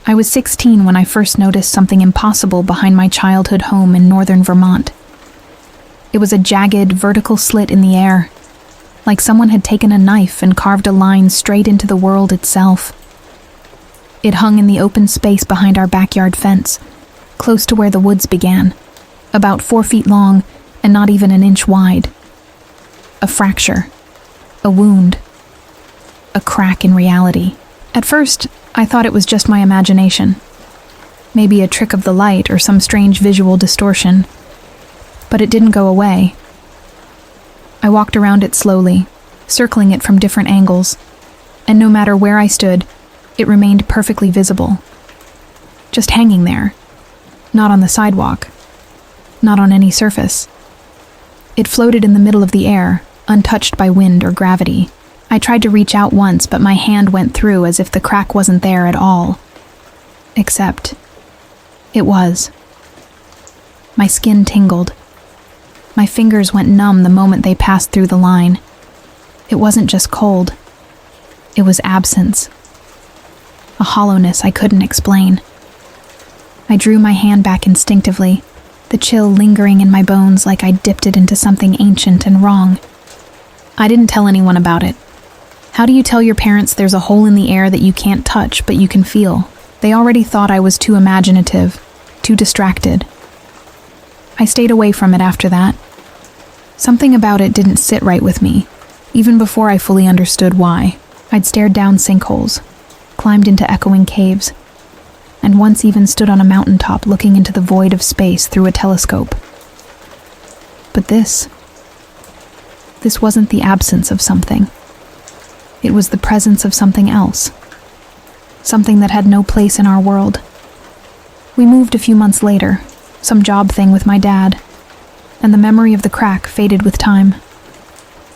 I was 16 when I first noticed something impossible behind my childhood home in northern Vermont. It was a jagged, vertical slit in the air, like someone had taken a knife and carved a line straight into the world itself. It hung in the open space behind our backyard fence, close to where the woods began, about 4 feet long and not even an inch wide. A fracture, a wound, a crack in reality. At first, I thought it was just my imagination, maybe a trick of the light or some strange visual distortion, but it didn't go away. I walked around it slowly, circling it from different angles, and no matter where I stood, it remained perfectly visible. Just hanging there, not on the sidewalk, not on any surface. It floated in the middle of the air, untouched by wind or gravity. I tried to reach out once, but my hand went through as if the crack wasn't there at all. Except, it was. My skin tingled. My fingers went numb the moment they passed through the line. It wasn't just cold. It was absence. A hollowness I couldn't explain. I drew my hand back instinctively, the chill lingering in my bones like I'd dipped it into something ancient and wrong. I didn't tell anyone about it. How do you tell your parents there's a hole in the air that you can't touch but you can feel? They already thought I was too imaginative, too distracted. I stayed away from it after that. Something about it didn't sit right with me, even before I fully understood why. I'd stared down sinkholes, climbed into echoing caves, and once even stood on a mountaintop looking into the void of space through a telescope. But this wasn't the absence of something. It was the presence of something else. Something that had no place in our world. We moved a few months later, some job thing with my dad, and the memory of the crack faded with time.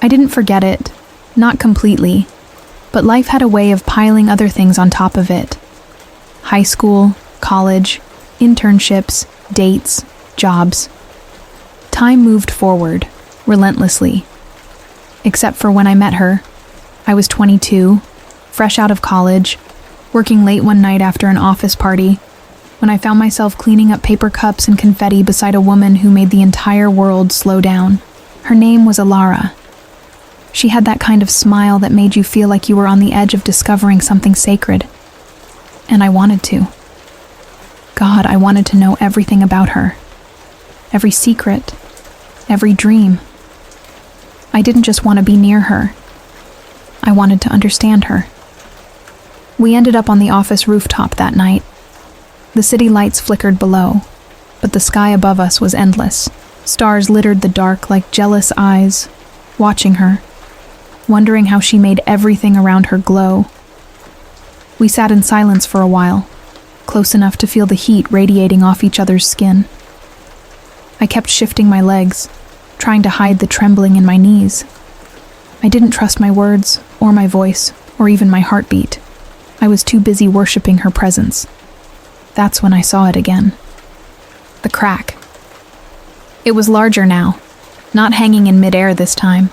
I didn't forget it, not completely, but life had a way of piling other things on top of it. High school, college, internships, dates, jobs. Time moved forward, relentlessly. Except for when I met her. I was 22, fresh out of college, working late one night after an office party, when I found myself cleaning up paper cups and confetti beside a woman who made the entire world slow down. Her name was Alara. She had that kind of smile that made you feel like you were on the edge of discovering something sacred. And I wanted to. God, I wanted to know everything about her. Every secret. Every dream. I didn't just want to be near her. I wanted to understand her. We ended up on the office rooftop that night. The city lights flickered below, but the sky above us was endless. Stars littered the dark like jealous eyes, watching her, wondering how she made everything around her glow. We sat in silence for a while, close enough to feel the heat radiating off each other's skin. I kept shifting my legs, trying to hide the trembling in my knees. I didn't trust my words, or my voice, or even my heartbeat. I was too busy worshiping her presence. That's when I saw it again. The crack. It was larger now, not hanging in midair this time,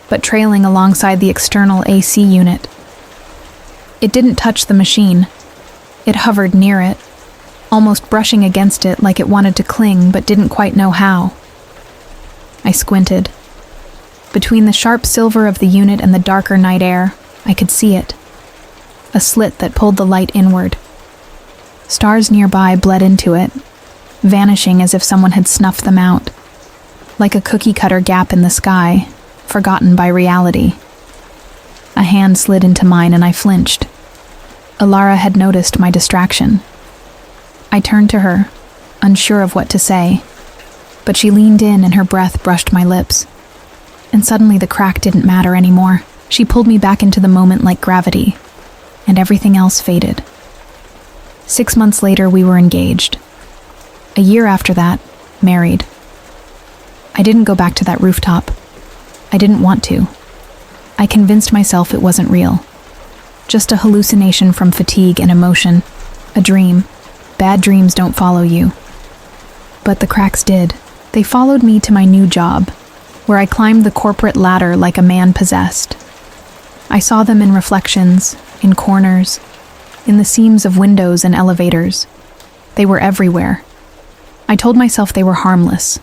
but trailing alongside the external AC unit. It didn't touch the machine. It hovered near it, almost brushing against it like it wanted to cling but didn't quite know how. I squinted. Between the sharp silver of the unit and the darker night air, I could see it. A slit that pulled the light inward. Stars nearby bled into it, vanishing as if someone had snuffed them out, like a cookie-cutter gap in the sky, forgotten by reality. A hand slid into mine and I flinched. Alara had noticed my distraction. I turned to her, unsure of what to say, but she leaned in and her breath brushed my lips. And suddenly the crack didn't matter anymore. She pulled me back into the moment like gravity, and everything else faded. 6 months later, we were engaged. A year after that, married. I didn't go back to that rooftop. I didn't want to. I convinced myself it wasn't real. Just a hallucination from fatigue and emotion. A dream. Bad dreams don't follow you. But the cracks did. They followed me to my new job, where I climbed the corporate ladder like a man possessed. I saw them in reflections, in corners, in the seams of windows and elevators. They were everywhere. I told myself they were harmless,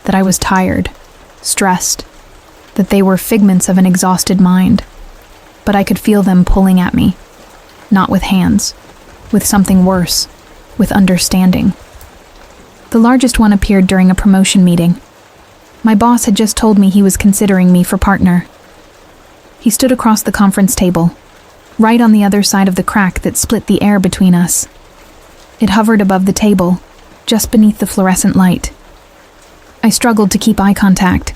that I was tired, stressed, that they were figments of an exhausted mind. But I could feel them pulling at me, not with hands, with something worse, with understanding. The largest one appeared during a promotion meeting. My boss had just told me he was considering me for partner. He stood across the conference table, right on the other side of the crack that split the air between us. It hovered above the table, just beneath the fluorescent light. I struggled to keep eye contact.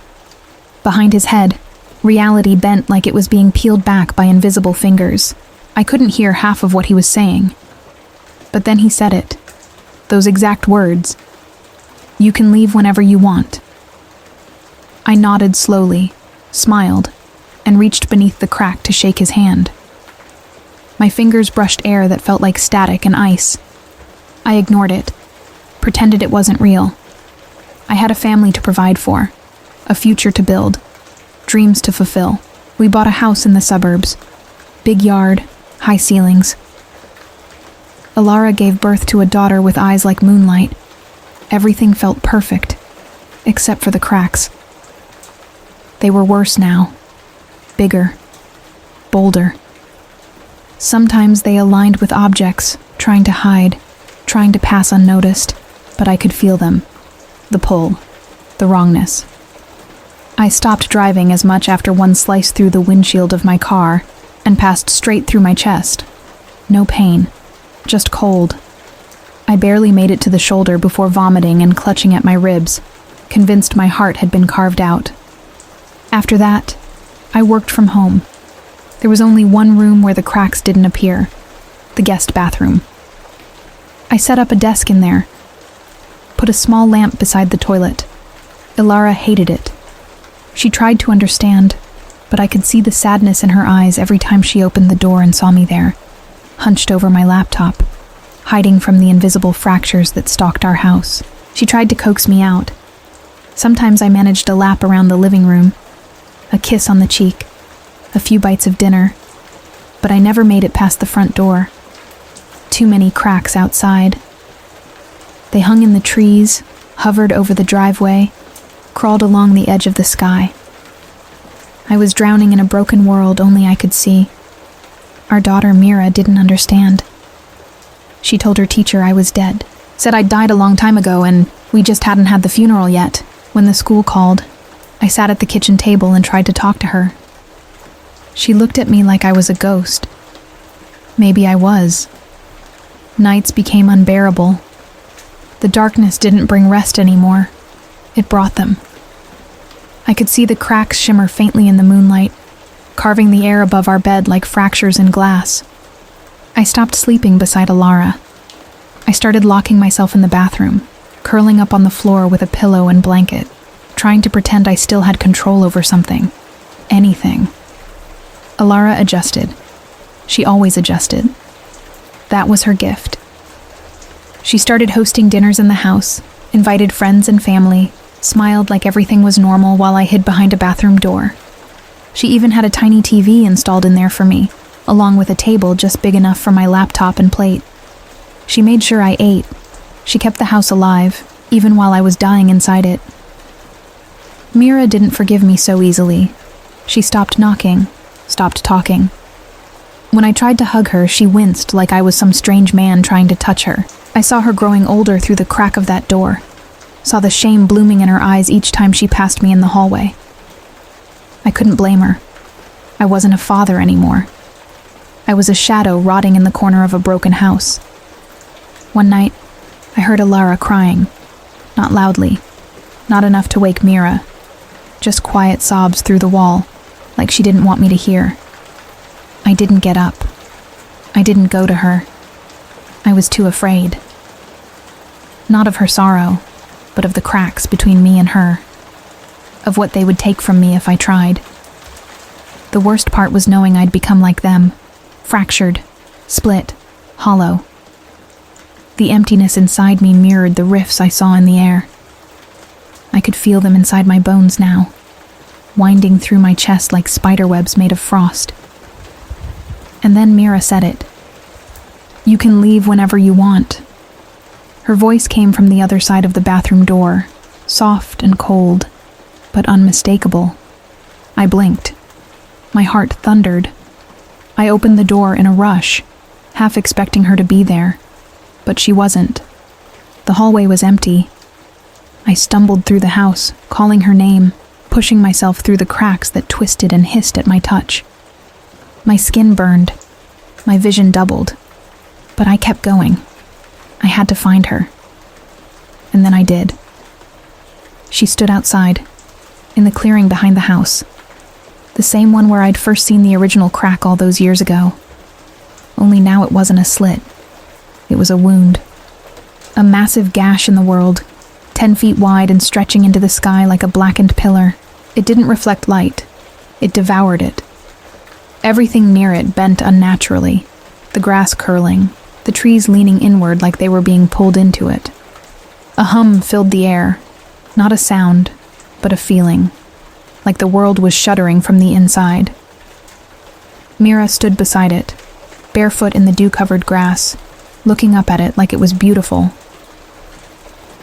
Behind his head, reality bent like it was being peeled back by invisible fingers. I couldn't hear half of what he was saying. But then he said it. Those exact words. "You can leave whenever you want." I nodded slowly, smiled, and reached beneath the crack to shake his hand. My fingers brushed air that felt like static and ice. I ignored it, pretended it wasn't real. I had a family to provide for, a future to build, dreams to fulfill. We bought a house in the suburbs. Big yard, high ceilings. Alara gave birth to a daughter with eyes like moonlight. Everything felt perfect, except for the cracks. They were worse now. Bigger. Bolder. Sometimes they aligned with objects, trying to hide, trying to pass unnoticed, but I could feel them. The pull. The wrongness. I stopped driving as much after one sliced through the windshield of my car and passed straight through my chest. No pain. Just cold. I barely made it to the shoulder before vomiting and clutching at my ribs, convinced my heart had been carved out. After that, I worked from home. There was only one room where the cracks didn't appear, the guest bathroom. I set up a desk in there, put a small lamp beside the toilet. Alara hated it. She tried to understand, but I could see the sadness in her eyes every time she opened the door and saw me there, hunched over my laptop, hiding from the invisible fractures that stalked our house. She tried to coax me out. Sometimes I managed a lap around the living room, a kiss on the cheek, a few bites of dinner, but I never made it past the front door. Too many cracks outside. They hung in the trees, hovered over the driveway, crawled along the edge of the sky. I was drowning in a broken world only I could see. Our daughter Mira didn't understand. She told her teacher I was dead, said I'd died a long time ago and we just hadn't had the funeral yet. When the school called, I sat at the kitchen table and tried to talk to her. She looked at me like I was a ghost. Maybe I was. Nights became unbearable. The darkness didn't bring rest anymore. It brought them. I could see the cracks shimmer faintly in the moonlight, carving the air above our bed like fractures in glass. I stopped sleeping beside Alara. I started locking myself in the bathroom, curling up on the floor with a pillow and blanket, trying to pretend I still had control over something. Anything. Alara adjusted. She always adjusted. That was her gift. She started hosting dinners in the house, invited friends and family, smiled like everything was normal while I hid behind a bathroom door. She even had a tiny TV installed in there for me, along with a table just big enough for my laptop and plate. She made sure I ate. She kept the house alive, even while I was dying inside it. Mira didn't forgive me so easily. She stopped knocking, stopped talking. When I tried to hug her, she winced like I was some strange man trying to touch her. I saw her growing older through the crack of that door, saw the shame blooming in her eyes each time she passed me in the hallway. I couldn't blame her. I wasn't a father anymore. I was a shadow rotting in the corner of a broken house. One night, I heard Alara crying. Not loudly, not enough to wake Mira. Just quiet sobs through the wall, like she didn't want me to hear. I didn't get up. I didn't go to her. I was too afraid. Not of her sorrow, but of the cracks between me and her. Of what they would take from me if I tried. The worst part was knowing I'd become like them. Fractured, split, hollow. The emptiness inside me mirrored the rifts I saw in the air. I could feel them inside my bones now, winding through my chest like spiderwebs made of frost. And then Mira said it. You can leave whenever you want." Her voice came from the other side of the bathroom door, soft and cold, but unmistakable. I blinked. My heart thundered. I opened the door in a rush, half expecting her to be there, but she wasn't. The hallway was empty. I stumbled through the house, calling her name, pushing myself through the cracks that twisted and hissed at my touch. My skin burned. My vision doubled. But I kept going. I had to find her. And then I did. She stood outside, in the clearing behind the house. The same one where I'd first seen the original crack all those years ago. Only now it wasn't a slit. It was a wound. A massive gash in the world, 10 feet wide and stretching into the sky like a blackened pillar. It didn't reflect light. It devoured it. Everything near it bent unnaturally, the grass curling, the trees leaning inward like they were being pulled into it. A hum filled the air, not a sound, but a feeling, like the world was shuddering from the inside. Mira stood beside it, barefoot in the dew-covered grass, looking up at it like it was beautiful.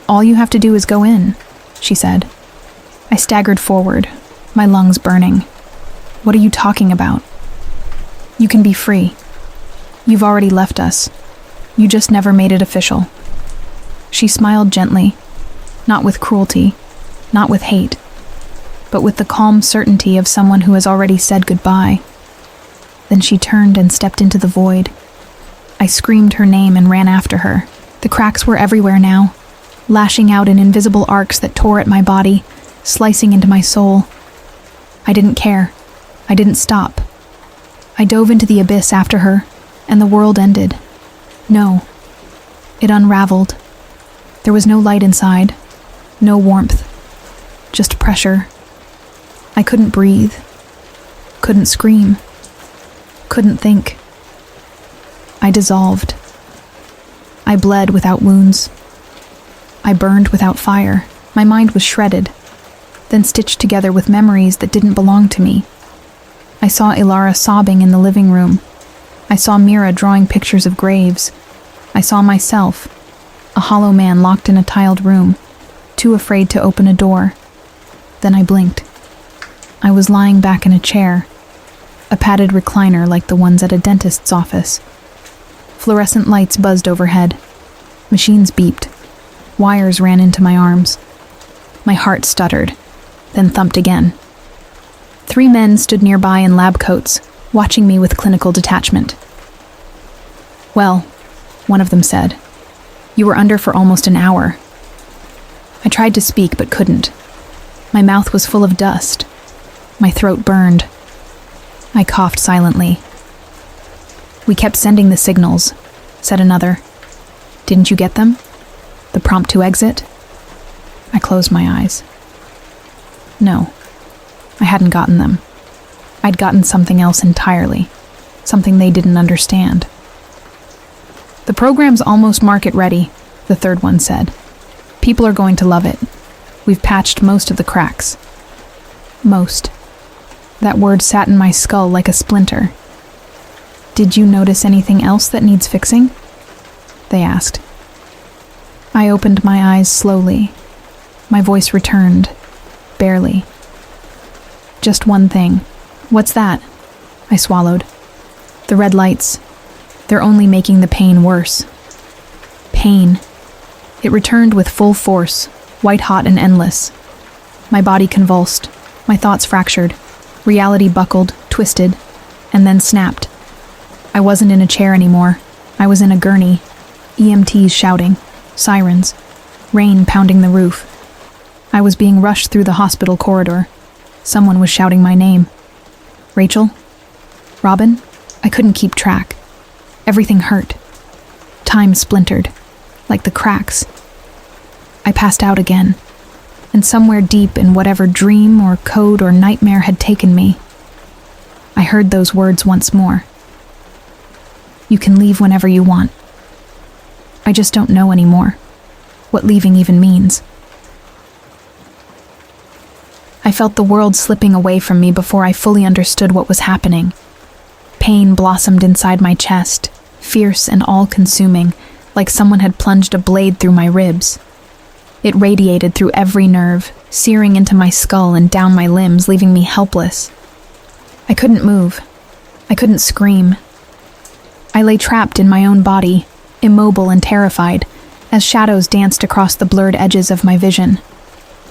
"All you have to do is go in," she said. I staggered forward, my lungs burning. "What are you talking about?" "You can be free. You've already left us. You just never made it official." She smiled gently, not with cruelty, not with hate, but with the calm certainty of someone who has already said goodbye. Then she turned and stepped into the void. I screamed her name and ran after her. The cracks were everywhere now, lashing out in invisible arcs that tore at my body, slicing into my soul. I didn't care. I didn't stop. I dove into the abyss after her, and the world ended. No. It unraveled. There was no light inside, no warmth, just pressure. I couldn't breathe, couldn't scream, couldn't think. I dissolved. I bled without wounds. I burned without fire. My mind was shredded, then stitched together with memories that didn't belong to me. I saw Ilara sobbing in the living room. I saw Mira drawing pictures of graves. I saw myself, a hollow man locked in a tiled room, too afraid to open a door. Then I blinked. I was lying back in a chair, a padded recliner like the ones at a dentist's office. Fluorescent lights buzzed overhead. Machines beeped. Wires ran into my arms. My heart stuttered, then thumped again. 3 men stood nearby in lab coats, watching me with clinical detachment. "Well," one of them said, "you were under for almost an hour." I tried to speak but couldn't. My mouth was full of dust. My throat burned. I coughed silently. "We kept sending the signals," said another. "Didn't you get them? The prompt to exit?" I closed my eyes. No, I hadn't gotten them. I'd gotten something else entirely, something they didn't understand. "The program's almost market ready," the third one said. "People are going to love it. We've patched most of the cracks." Most. That word sat in my skull like a splinter. "Did you notice anything else that needs fixing?" they asked. I opened my eyes slowly. My voice returned, barely. "Just one thing." "What's that?" I swallowed. "The red lights. They're only making the pain worse." Pain. It returned with full force, white-hot and endless. My body convulsed, my thoughts fractured. Reality buckled, twisted, and then snapped. I wasn't in a chair anymore. I was in a gurney. EMTs shouting, sirens, rain pounding the roof. I was being rushed through the hospital corridor. Someone was shouting my name. Rachel? Robin? I couldn't keep track. Everything hurt. Time splintered, like the cracks. I passed out again, and somewhere deep in whatever dream or code or nightmare had taken me, I heard those words once more. "You can leave whenever you want." I just don't know anymore what leaving even means. I felt the world slipping away from me before I fully understood what was happening. Pain blossomed inside my chest, fierce and all-consuming, like someone had plunged a blade through my ribs. It radiated through every nerve, searing into my skull and down my limbs, leaving me helpless. I couldn't move. I couldn't scream. I lay trapped in my own body, immobile and terrified, as shadows danced across the blurred edges of my vision.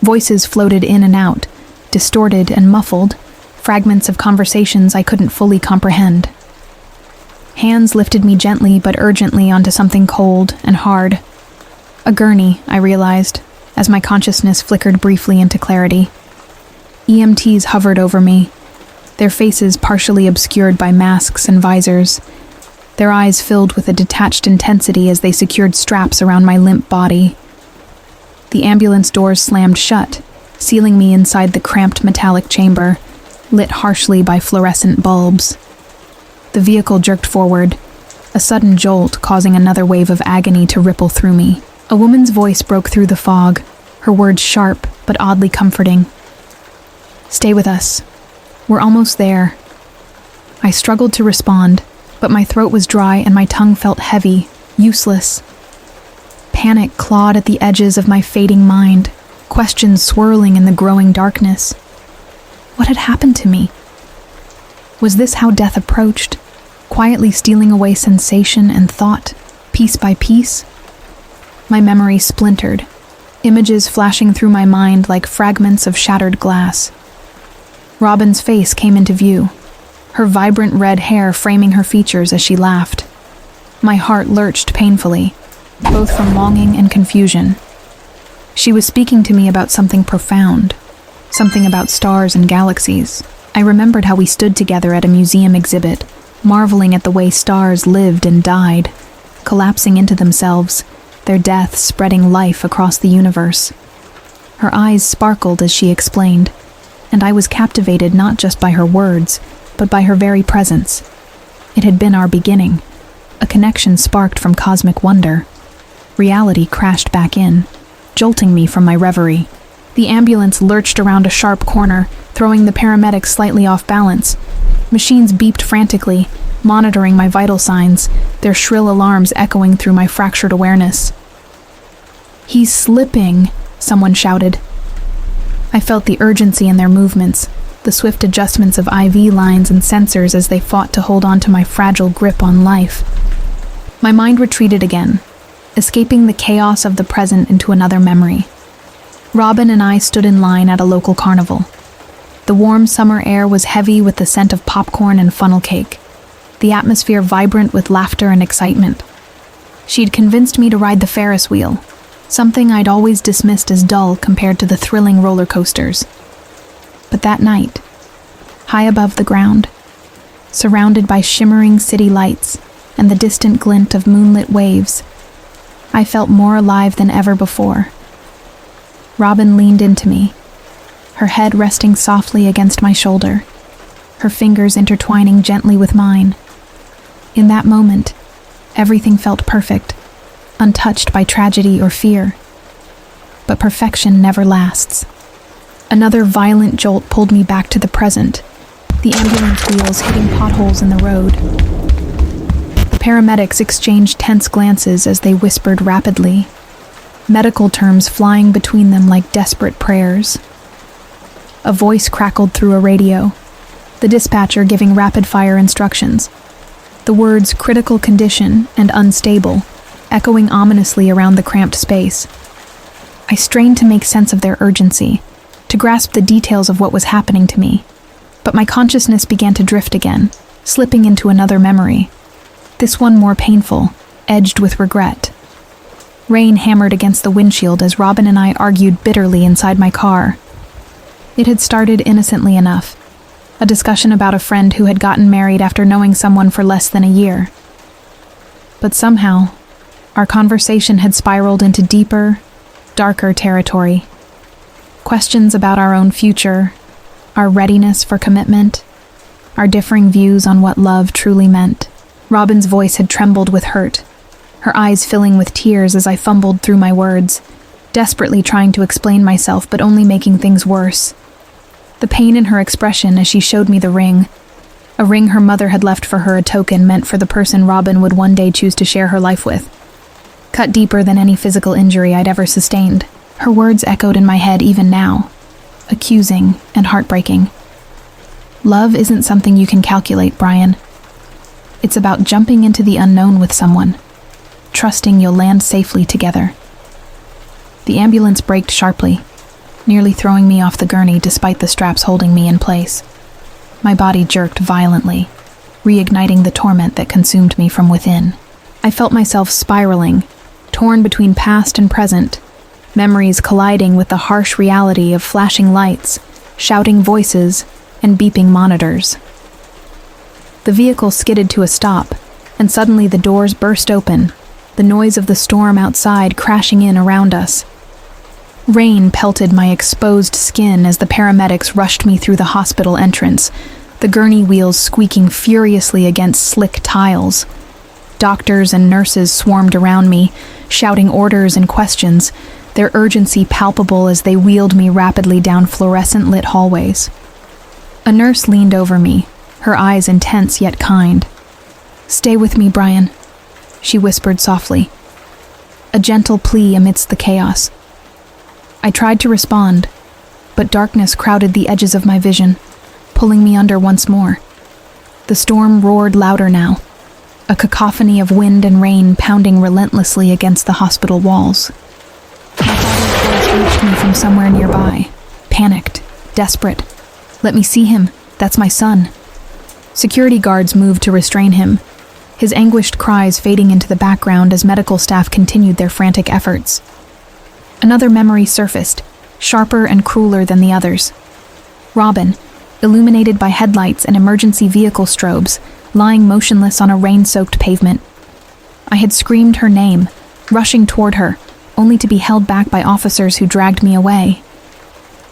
Voices floated in and out, distorted and muffled, fragments of conversations I couldn't fully comprehend. Hands lifted me gently but urgently onto something cold and hard. A gurney, I realized, as my consciousness flickered briefly into clarity. EMTs hovered over me, their faces partially obscured by masks and visors, their eyes filled with a detached intensity as they secured straps around my limp body. The ambulance doors slammed shut, sealing me inside the cramped metallic chamber, lit harshly by fluorescent bulbs. The vehicle jerked forward, a sudden jolt causing another wave of agony to ripple through me. A woman's voice broke through the fog, her words sharp but oddly comforting. "Stay with us. We're almost there." I struggled to respond, but my throat was dry and my tongue felt heavy, useless. Panic clawed at the edges of my fading mind, questions swirling in the growing darkness. What had happened to me? Was this how death approached, quietly stealing away sensation and thought, piece by piece? My memory splintered, images flashing through my mind like fragments of shattered glass. Robin's face came into view, her vibrant red hair framing her features as she laughed. My heart lurched painfully, both from longing and confusion. She was speaking to me about something profound, something about stars and galaxies. I remembered how we stood together at a museum exhibit, marveling at the way stars lived and died, collapsing into themselves, their death spreading life across the universe. Her eyes sparkled as she explained, and I was captivated not just by her words, but by her very presence. It had been our beginning, a connection sparked from cosmic wonder. Reality crashed back in, jolting me from my reverie. The ambulance lurched around a sharp corner, throwing the paramedics slightly off balance. Machines beeped frantically, monitoring my vital signs, their shrill alarms echoing through my fractured awareness. "He's slipping," someone shouted. I felt the urgency in their movements, the swift adjustments of IV lines and sensors as they fought to hold on to my fragile grip on life. My mind retreated again, escaping the chaos of the present into another memory. Robin and I stood in line at a local carnival. The warm summer air was heavy with the scent of popcorn and funnel cake, the atmosphere vibrant with laughter and excitement. She'd convinced me to ride the Ferris wheel, something I'd always dismissed as dull compared to the thrilling roller coasters. But that night, high above the ground, surrounded by shimmering city lights and the distant glint of moonlit waves, I felt more alive than ever before. Robin leaned into me, her head resting softly against my shoulder, her fingers intertwining gently with mine. In that moment, everything felt perfect, untouched by tragedy or fear. But perfection never lasts. Another violent jolt pulled me back to the present, the ambulance wheels hitting potholes in the road. The paramedics exchanged tense glances as they whispered rapidly, medical terms flying between them like desperate prayers. A voice crackled through a radio, the dispatcher giving rapid-fire instructions, the words critical condition and unstable echoing ominously around the cramped space. I strained to make sense of their urgency, to grasp the details of what was happening to me, but my consciousness began to drift again, slipping into another memory, this one more painful, edged with regret. Rain hammered against the windshield as Robin and I argued bitterly inside my car. It had started innocently enough, a discussion about a friend who had gotten married after knowing someone for less than a year. But somehow, our conversation had spiraled into deeper, darker territory. Questions about our own future, our readiness for commitment, our differing views on what love truly meant. Robin's voice had trembled with hurt, her eyes filling with tears as I fumbled through my words, desperately trying to explain myself but only making things worse. The pain in her expression as she showed me the ring, a A ring her mother had left for her, a token meant for the person Robin would one day choose to share her life with. Cut deeper than any physical injury I'd ever sustained. Her words echoed in my head even now, accusing and heartbreaking. Love isn't something you can calculate, Brian. It's about jumping into the unknown with someone, trusting you'll land safely together. The ambulance braked sharply, nearly throwing me off the gurney despite the straps holding me in place. My body jerked violently, reigniting the torment that consumed me from within. I felt myself spiraling, torn between past and present, memories colliding with the harsh reality of flashing lights, shouting voices, and beeping monitors. The vehicle skidded to a stop, and suddenly the doors burst open, the noise of the storm outside crashing in around us. Rain pelted my exposed skin as the paramedics rushed me through the hospital entrance, the gurney wheels squeaking furiously against slick tiles. Doctors and nurses swarmed around me, shouting orders and questions, their urgency palpable as they wheeled me rapidly down fluorescent-lit hallways. A nurse leaned over me, her eyes intense yet kind. "Stay with me, Brian," she whispered softly, a gentle plea amidst the chaos. I tried to respond, but darkness crowded the edges of my vision, pulling me under once more. The storm roared louder now, a cacophony of wind and rain pounding relentlessly against the hospital walls. My father's voice reached me from somewhere nearby, panicked, desperate. "Let me see him. That's my son." Security guards moved to restrain him, his anguished cries fading into the background as medical staff continued their frantic efforts. Another memory surfaced, sharper and crueler than the others. Robin, illuminated by headlights and emergency vehicle strobes, lying motionless on a rain-soaked pavement. I had screamed her name, rushing toward her, only to be held back by officers who dragged me away.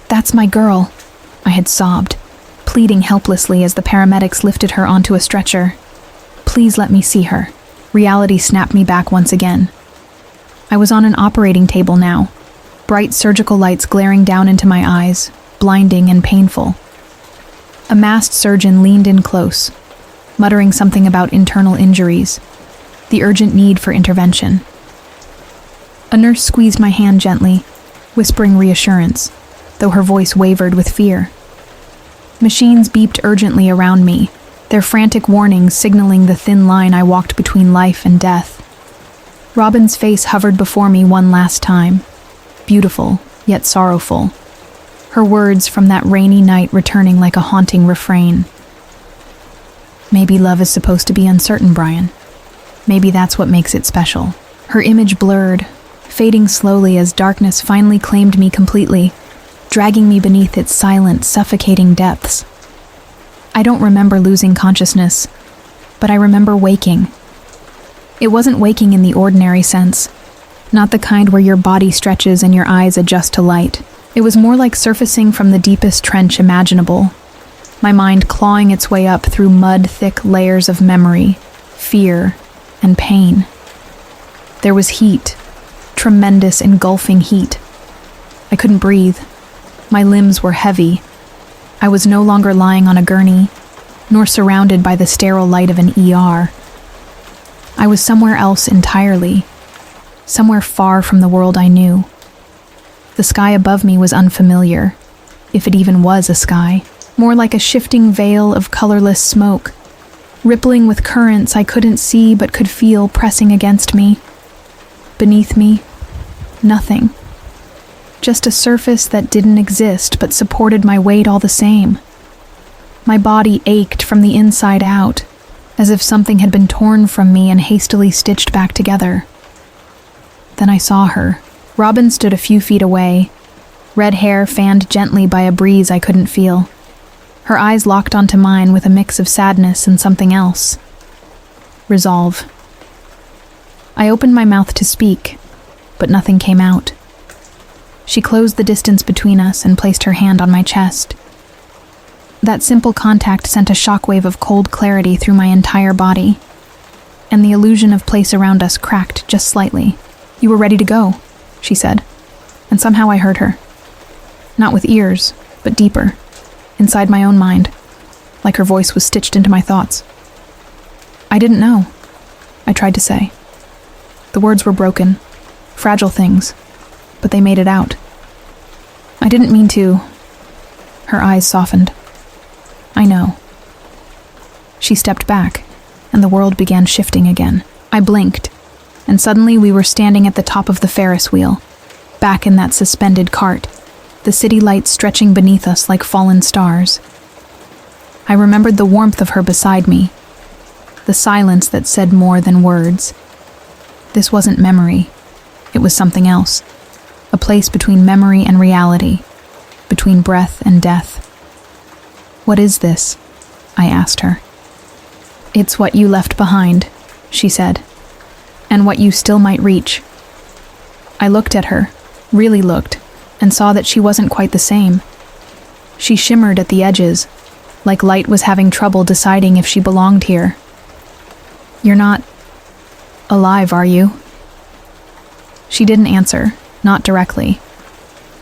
"That's my girl," I had sobbed, pleading helplessly as the paramedics lifted her onto a stretcher. "Please let me see her." Reality snapped me back once again. I was on an operating table now, bright surgical lights glaring down into my eyes, blinding and painful. A masked surgeon leaned in close, muttering something about internal injuries, the urgent need for intervention. A nurse squeezed my hand gently, whispering reassurance, though her voice wavered with fear. Machines beeped urgently around me, their frantic warnings signaling the thin line I walked between life and death. Robin's face hovered before me one last time, beautiful yet sorrowful, her words from that rainy night returning like a haunting refrain. Maybe love is supposed to be uncertain, Brian. Maybe that's what makes it special. Her image blurred, fading slowly as darkness finally claimed me completely, dragging me beneath its silent, suffocating depths. I don't remember losing consciousness, but I remember waking. It wasn't waking in the ordinary sense, not the kind where your body stretches and your eyes adjust to light. It was more like surfacing from the deepest trench imaginable, my mind clawing its way up through mud-thick layers of memory, fear, and pain. There was heat, tremendous engulfing heat. I couldn't breathe. My limbs were heavy. I was no longer lying on a gurney, nor surrounded by the sterile light of an ER. I was somewhere else entirely, somewhere far from the world I knew. The sky above me was unfamiliar, if it even was a sky, more like a shifting veil of colorless smoke, rippling with currents I couldn't see but could feel pressing against me. Beneath me, nothing. Just a surface that didn't exist but supported my weight all the same. My body ached from the inside out, as if something had been torn from me and hastily stitched back together. Then I saw her. Robin stood a few feet away, red hair fanned gently by a breeze I couldn't feel. Her eyes locked onto mine with a mix of sadness and something else. Resolve. I opened my mouth to speak, but nothing came out. She closed the distance between us and placed her hand on my chest. That simple contact sent a shockwave of cold clarity through my entire body, and the illusion of place around us cracked just slightly. "You were ready to go," she said, and somehow I heard her. Not with ears, but deeper, inside my own mind. like her voice was stitched into my thoughts. I didn't know, I tried to say. The words were broken, fragile things, but they made it out. I didn't mean to. Her eyes softened. I know. She stepped back, and the world began shifting again. I blinked, and suddenly we were standing at the top of the Ferris wheel, back in that suspended cart, the city lights stretching beneath us like fallen stars. I remembered the warmth of her beside me, the silence that said more than words. This wasn't memory. It was something else, a place between memory and reality, between breath and death. What is this? I asked her. It's what you left behind, she said, and what you still might reach. I looked at her, really looked, and saw that she wasn't quite the same. She shimmered at the edges, like light was having trouble deciding if she belonged here. You're not alive, are you? She didn't answer, not directly.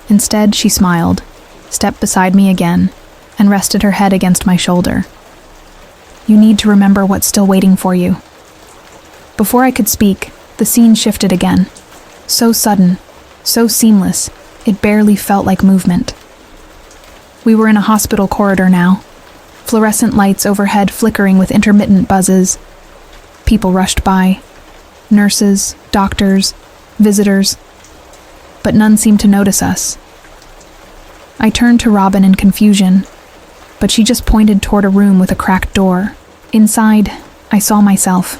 Instead, she smiled, stepped beside me again, and rested her head against my shoulder. You need to remember what's still waiting for you. Before I could speak, the scene shifted again. So sudden, so seamless, it barely felt like movement. We were in a hospital corridor now, fluorescent lights overhead flickering with intermittent buzzes. People rushed by. Nurses, doctors, visitors. But none seemed to notice us. I turned to Robin in confusion, but she just pointed toward a room with a cracked door. Inside, I saw myself,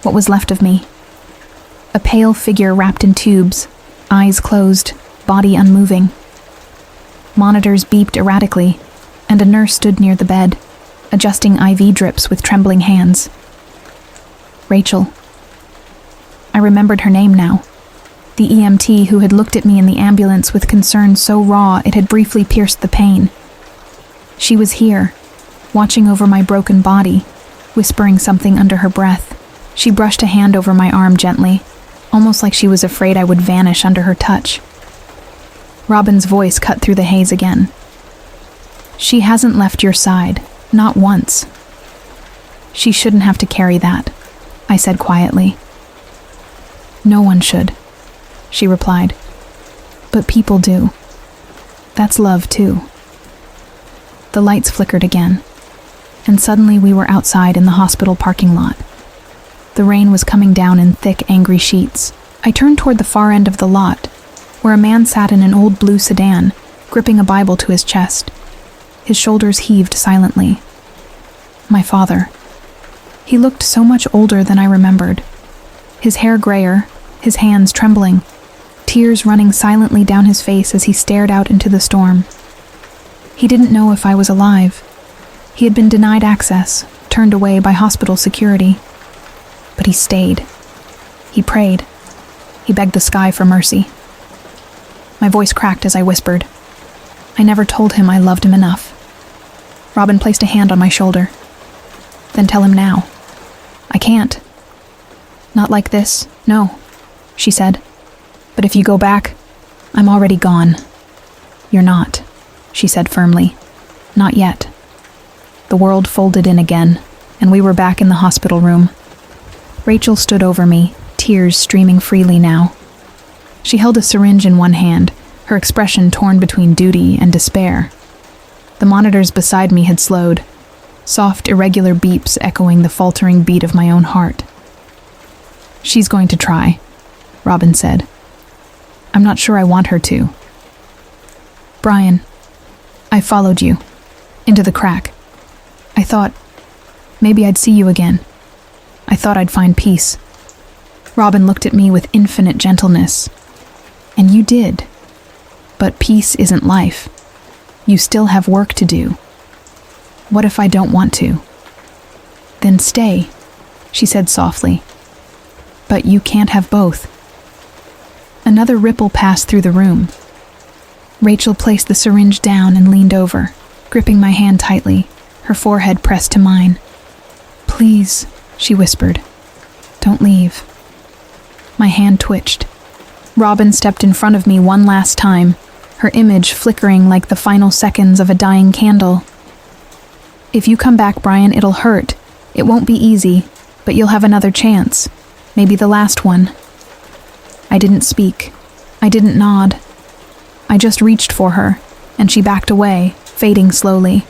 what was left of me. A pale figure wrapped in tubes, eyes closed, body unmoving. Monitors beeped erratically, and a nurse stood near the bed, adjusting IV drips with trembling hands. Rachel. I remembered her name now. The EMT who had looked at me in the ambulance with concern so raw it had briefly pierced the pain. She was here, watching over my broken body, whispering something under her breath. She brushed a hand over my arm gently, almost like she was afraid I would vanish under her touch. Robin's voice cut through the haze again. She hasn't left your side, not once. She shouldn't have to carry that, I said quietly. No one should, she replied. But people do. That's love, too. The lights flickered again, and suddenly we were outside in the hospital parking lot. The rain was coming down in thick, angry sheets. I turned toward the far end of the lot, where a man sat in an old blue sedan, gripping a Bible to his chest. His shoulders heaved silently. My father. He looked so much older than I remembered. His hair grayer, his hands trembling, tears running silently down his face as he stared out into the storm. He didn't know if I was alive. He had been denied access, turned away by hospital security. But he stayed. He prayed. He begged the sky for mercy. My voice cracked as I whispered. I never told him I loved him enough. Robin placed a hand on my shoulder. Then tell him now. I can't. Not like this, no, she said. But if you go back, I'm already gone. You're not, she said firmly. Not yet. The world folded in again, and we were back in the hospital room. Rachel stood over me, tears streaming freely now. She held a syringe in one hand, her expression torn between duty and despair. The monitors beside me had slowed, soft, irregular beeps echoing the faltering beat of my own heart. She's going to try, Robin said. I'm not sure I want her to. Brian, I followed you, into the crack. I thought maybe I'd see you again. I thought I'd find peace. Robin looked at me with infinite gentleness. And you did. But peace isn't life. You still have work to do. What if I don't want to? Then stay, she said softly. But you can't have both. Another ripple passed through the room. Rachel placed the syringe down and leaned over, gripping my hand tightly, her forehead pressed to mine. Please, she whispered. Don't leave. My hand twitched. Robin stepped in front of me one last time, her image flickering like the final seconds of a dying candle. If you come back, Brian, it'll hurt. It won't be easy, but you'll have another chance. Maybe the last one. I didn't speak. I didn't nod. I just reached for her, and she backed away, fading slowly.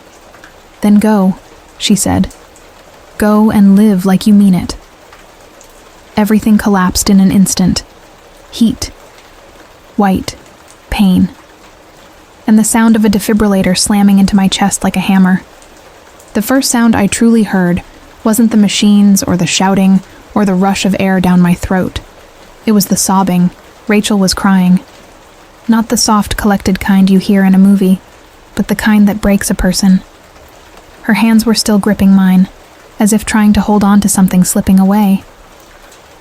Then go, she said. Go and live like you mean it. Everything collapsed in an instant. Heat. White. Pain. And the sound of a defibrillator slamming into my chest like a hammer. The first sound I truly heard wasn't the machines or the shouting or the rush of air down my throat. It was the sobbing. Rachel was crying. Not the soft, collected kind you hear in a movie, but the kind that breaks a person. Her hands were still gripping mine, as if trying to hold on to something slipping away.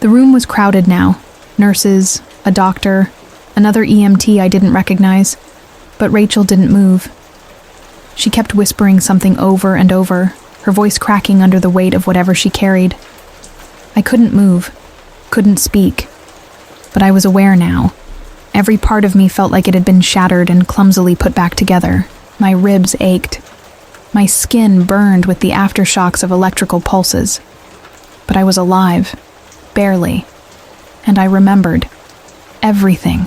The room was crowded now. Nurses, a doctor, another EMT I didn't recognize, but Rachel didn't move. She kept whispering something over and over, her voice cracking under the weight of whatever she carried. I couldn't move, couldn't speak, but I was aware now. Every part of me felt like it had been shattered and clumsily put back together. My ribs ached. My skin burned with the aftershocks of electrical pulses. But I was alive, barely, and I remembered everything.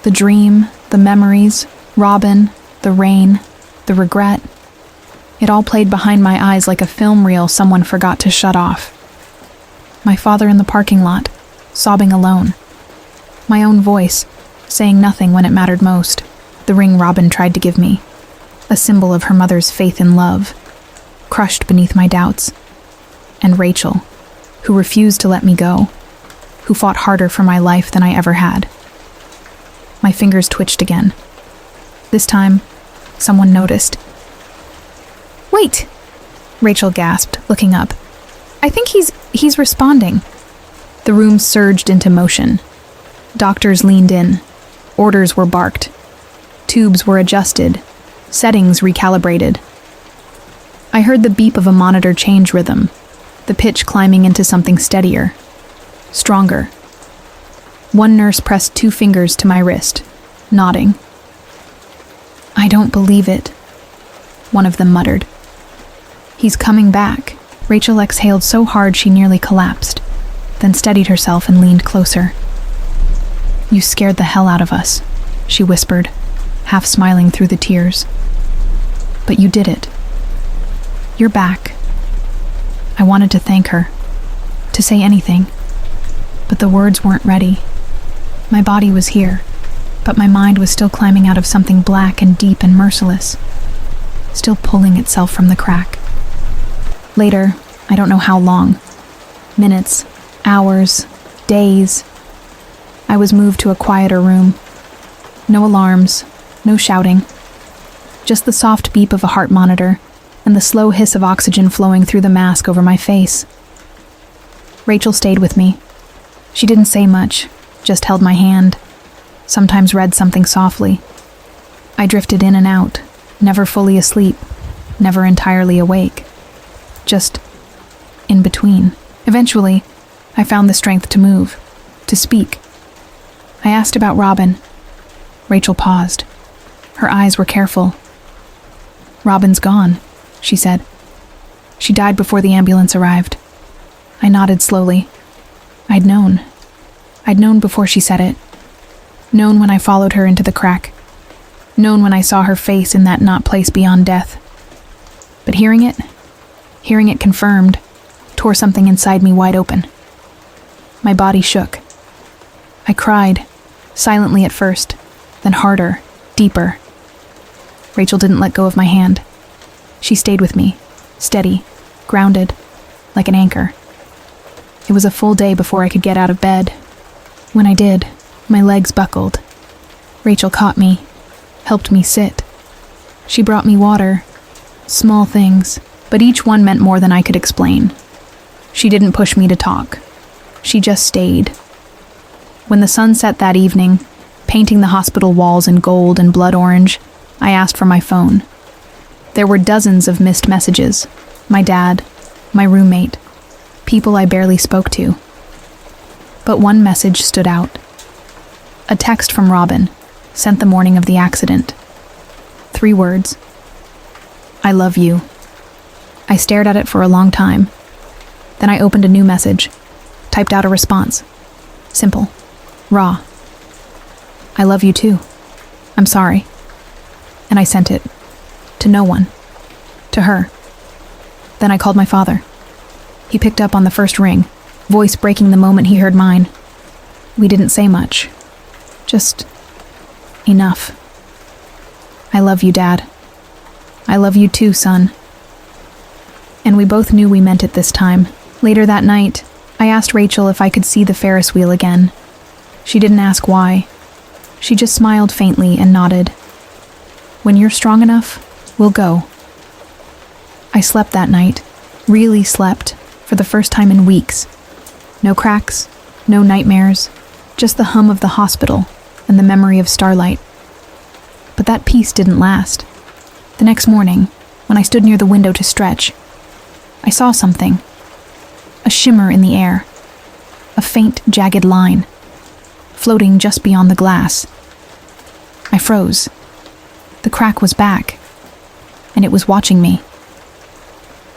The dream, the memories, Robin, the rain, the regret. It all played behind my eyes like a film reel someone forgot to shut off. My father in the parking lot, sobbing alone. My own voice, saying nothing when it mattered most. The ring Robin tried to give me, a symbol of her mother's faith and love, crushed beneath my doubts. And Rachel, who refused to let me go, who fought harder for my life than I ever had. My fingers twitched again. This time, someone noticed. "Wait!" Rachel gasped, looking up. "I think he's responding." The room surged into motion. Doctors leaned in. Orders were barked. Tubes were adjusted. Settings recalibrated. I heard the beep of a monitor change rhythm, the pitch climbing into something steadier, stronger. One nurse pressed 2 fingers to my wrist, nodding. "I don't believe it," one of them muttered. "He's coming back." Rachel exhaled so hard she nearly collapsed, then steadied herself and leaned closer. "You scared the hell out of us," she whispered, half smiling through the tears. "But you did it. You're back." I wanted to thank her, to say anything, but the words weren't ready. My body was here, but my mind was still climbing out of something black and deep and merciless, still pulling itself from the crack. Later, I don't know how long, minutes, hours, days, I was moved to a quieter room. No alarms, no shouting, just the soft beep of a heart monitor and the slow hiss of oxygen flowing through the mask over my face. Rachel stayed with me. She didn't say much, just held my hand, sometimes read something softly. I drifted in and out, never fully asleep, never entirely awake, just in between. Eventually, I found the strength to move, to speak. I asked about Robin. Rachel paused. Her eyes were careful. "Robin's gone," she said. "She died before the ambulance arrived." I nodded slowly. I'd known. I'd known before she said it. Known when I followed her into the crack. Known when I saw her face in that not place beyond death. But hearing it confirmed, tore something inside me wide open. My body shook. I cried, silently at first, then harder, deeper. Rachel didn't let go of my hand. She stayed with me, steady, grounded, like an anchor. It was a full day before I could get out of bed. When I did, my legs buckled. Rachel caught me, helped me sit. She brought me water, small things, but each one meant more than I could explain. She didn't push me to talk. She just stayed. When the sun set that evening, painting the hospital walls in gold and blood orange, I asked for my phone. There were dozens of missed messages. My dad, my roommate, people I barely spoke to. But one message stood out. A text from Robin, sent the morning of the accident. 3 words. "I love you." I stared at it for a long time. Then I opened a new message, typed out a response. Simple. Raw. I love you too. I'm sorry. And I sent it. To no one. To her. Then I called my father. He picked up on the first ring, voice breaking the moment he heard mine. We didn't say much. Just enough. I love you, Dad. I love you too, son. And we both knew we meant it this time. Later that night, I asked Rachel if I could see the Ferris wheel again. She didn't ask why. She just smiled faintly and nodded. When you're strong enough, we'll go. I slept that night. Really slept. For the first time in weeks. No cracks, no nightmares, just the hum of the hospital and the memory of starlight. But that peace didn't last. The next morning, when I stood near the window to stretch, I saw something. A shimmer in the air. A faint, jagged line, floating just beyond the glass. I froze. The crack was back, and it was watching me.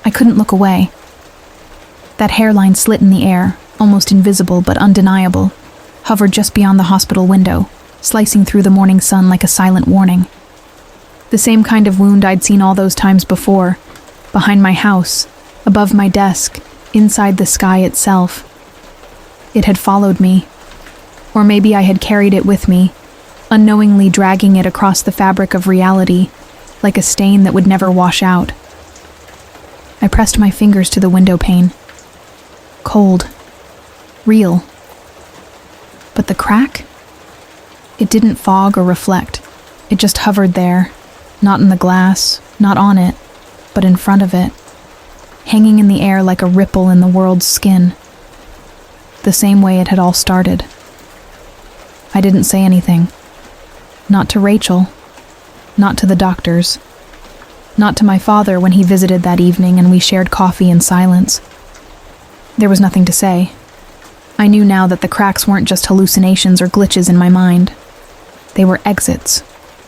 I couldn't look away. That hairline slit in the air, almost invisible but undeniable, hovered just beyond the hospital window, slicing through the morning sun like a silent warning. The same kind of wound I'd seen all those times before, behind my house, above my desk, inside the sky itself. It had followed me, or maybe I had carried it with me, unknowingly dragging it across the fabric of reality, like a stain that would never wash out. I pressed my fingers to the window pane. Cold. Real. But the crack? It didn't fog or reflect. It just hovered there, not in the glass, not on it, but in front of it, hanging in the air like a ripple in the world's skin. The same way it had all started. I didn't say anything. Not to Rachel. Not to the doctors. Not to my father when he visited that evening and we shared coffee in silence. There was nothing to say. I knew now that the cracks weren't just hallucinations or glitches in my mind. They were exits,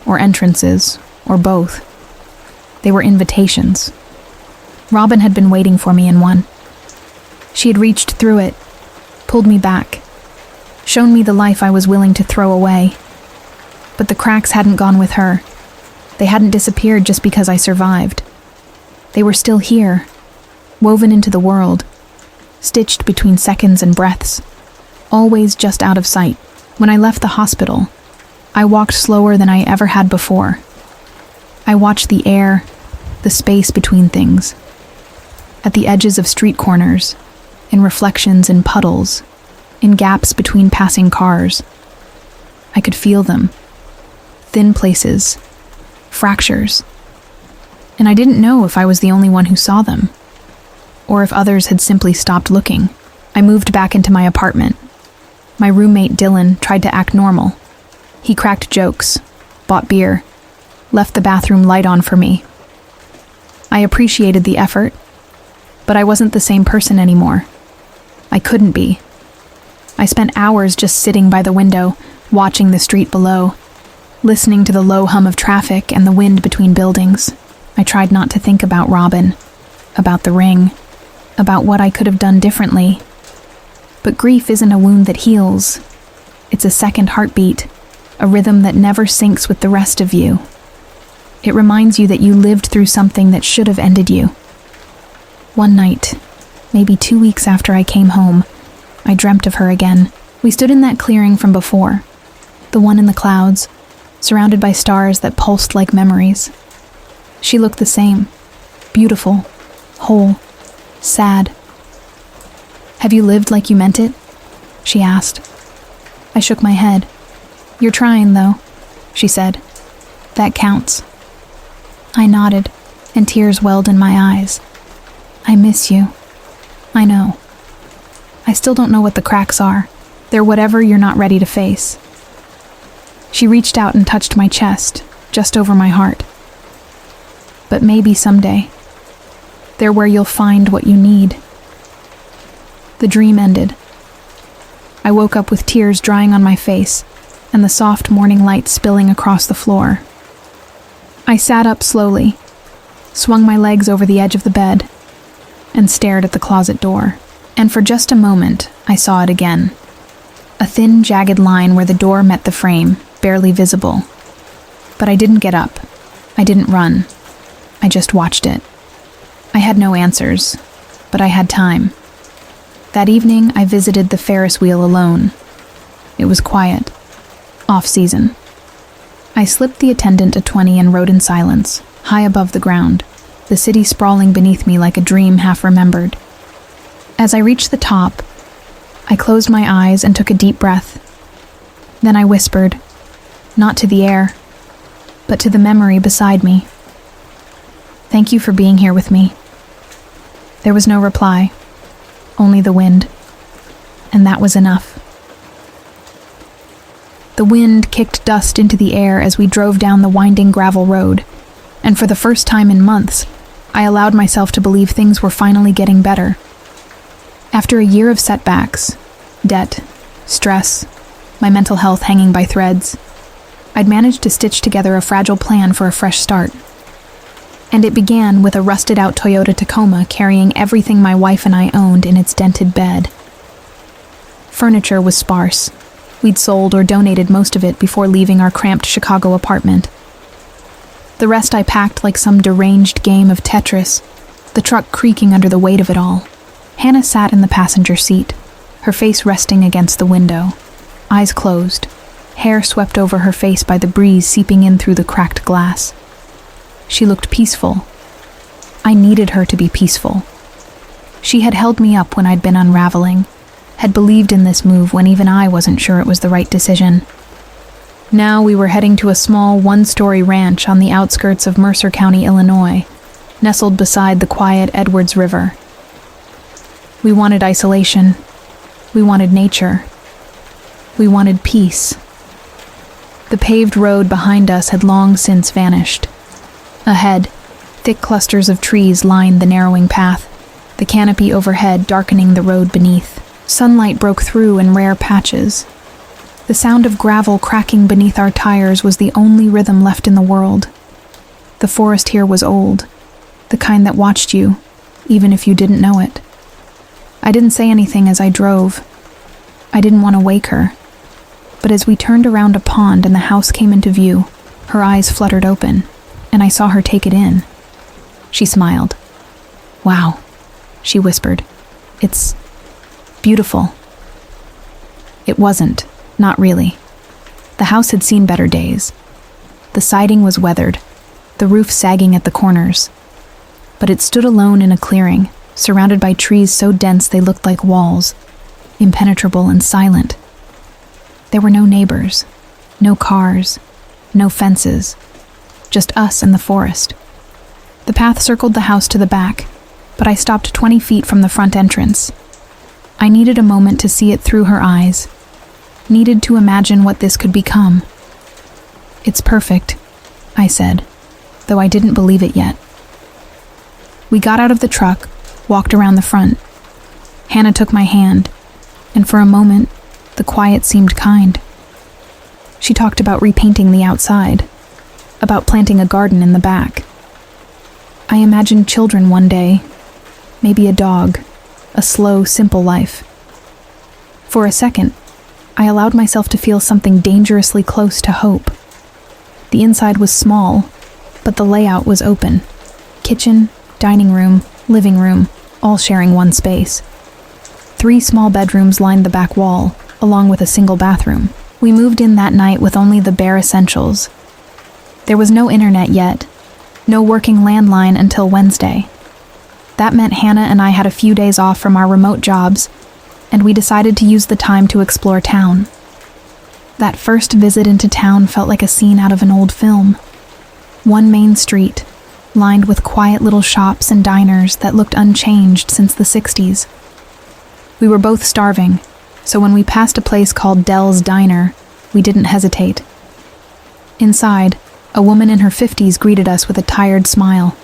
or entrances, or both. They were invitations. Robin had been waiting for me in one. She had reached through it, pulled me back, shown me the life I was willing to throw away. But the cracks hadn't gone with her. They hadn't disappeared just because I survived. They were still here, woven into the world, stitched between seconds and breaths, always just out of sight. When I left the hospital, I walked slower than I ever had before. I watched the air, the space between things, at the edges of street corners, in reflections in puddles, in gaps between passing cars. I could feel them. Thin places, fractures. And I didn't know if I was the only one who saw them, or if others had simply stopped looking. I moved back into my apartment. My roommate Dylan tried to act normal. He cracked jokes, bought beer, left the bathroom light on for me. I appreciated the effort, but I wasn't the same person anymore. I couldn't be. I spent hours just sitting by the window, watching the street below, listening to the low hum of traffic and the wind between buildings. I tried not to think about Robin, about the ring, about what I could have done differently. But grief isn't a wound that heals. It's a second heartbeat, a rhythm that never syncs with the rest of you. It reminds you that you lived through something that should have ended you. One night, maybe 2 weeks after I came home, I dreamt of her again. We stood in that clearing from before, the one in the clouds, surrounded by stars that pulsed like memories. She looked the same, beautiful, whole, sad. "Have you lived like you meant it?" she asked. I shook my head. "You're trying, though," she said. "That counts." I nodded, and tears welled in my eyes. "I miss you. I know. I still don't know what the cracks are. They're whatever you're not ready to face." She reached out and touched my chest, just over my heart. "But maybe someday. They're where you'll find what you need." The dream ended. I woke up with tears drying on my face and the soft morning light spilling across the floor. I sat up slowly, swung my legs over the edge of the bed, and stared at the closet door. And for just a moment, I saw it again. A thin, jagged line where the door met the frame, barely visible. But I didn't get up. I didn't run. I just watched it. I had no answers, but I had time. That evening, I visited the Ferris wheel alone. It was quiet. Off-season. I slipped the attendant a 20 and rode in silence, high above the ground, the city sprawling beneath me like a dream half-remembered. As I reached the top, I closed my eyes and took a deep breath. Then I whispered, not to the air, but to the memory beside me. Thank you for being here with me. There was no reply, only the wind, and that was enough. The wind kicked dust into the air as we drove down the winding gravel road, and for the first time in months, I allowed myself to believe things were finally getting better. After a year of setbacks, debt, stress, my mental health hanging by threads, I'd managed to stitch together a fragile plan for a fresh start. And it began with a rusted-out Toyota Tacoma carrying everything my wife and I owned in its dented bed. Furniture was sparse. We'd sold or donated most of it before leaving our cramped Chicago apartment. The rest I packed like some deranged game of Tetris, the truck creaking under the weight of it all. Hannah sat in the passenger seat, her face resting against the window, eyes closed, hair swept over her face by the breeze seeping in through the cracked glass. She looked peaceful. I needed her to be peaceful. She had held me up when I'd been unraveling, had believed in this move when even I wasn't sure it was the right decision. Now we were heading to a small one-story ranch on the outskirts of Mercer County, Illinois, nestled beside the quiet Edwards River. We wanted isolation. We wanted nature. We wanted peace. The paved road behind us had long since vanished. Ahead, thick clusters of trees lined the narrowing path, the canopy overhead darkening the road beneath. Sunlight broke through in rare patches. The sound of gravel cracking beneath our tires was the only rhythm left in the world. The forest here was old, the kind that watched you, even if you didn't know it. I didn't say anything as I drove. I didn't want to wake her. But as we turned around a pond and the house came into view, her eyes fluttered open, and I saw her take it in. She smiled. "Wow," she whispered. "It's beautiful." It wasn't, not really. The house had seen better days. The siding was weathered, the roof sagging at the corners. But it stood alone in a clearing, surrounded by trees so dense they looked like walls, impenetrable and silent. There were no neighbors, no cars, no fences, just us and the forest. The path circled the house to the back, but I stopped 20 feet from the front entrance. I needed a moment to see it through her eyes, needed to imagine what this could become. "It's perfect," I said, though I didn't believe it yet. We got out of the truck, walked around the front. Hannah took my hand, and for a moment, the quiet seemed kind. She talked about repainting the outside, about planting a garden in the back. I imagined children one day, maybe a dog, a slow, simple life. For a second, I allowed myself to feel something dangerously close to hope. The inside was small, but the layout was open. Kitchen, dining room, living room, all sharing one space. 3 small bedrooms lined the back wall, along with a single bathroom. We moved in that night with only the bare essentials. There was no internet yet, no working landline until Wednesday. That meant Hannah and I had a few days off from our remote jobs, and we decided to use the time to explore town. That first visit into town felt like a scene out of an old film. One main street, lined with quiet little shops and diners that looked unchanged since the 60s. We were both starving, so when we passed a place called Dell's Diner, we didn't hesitate. Inside, a woman in her 50s greeted us with a tired smile.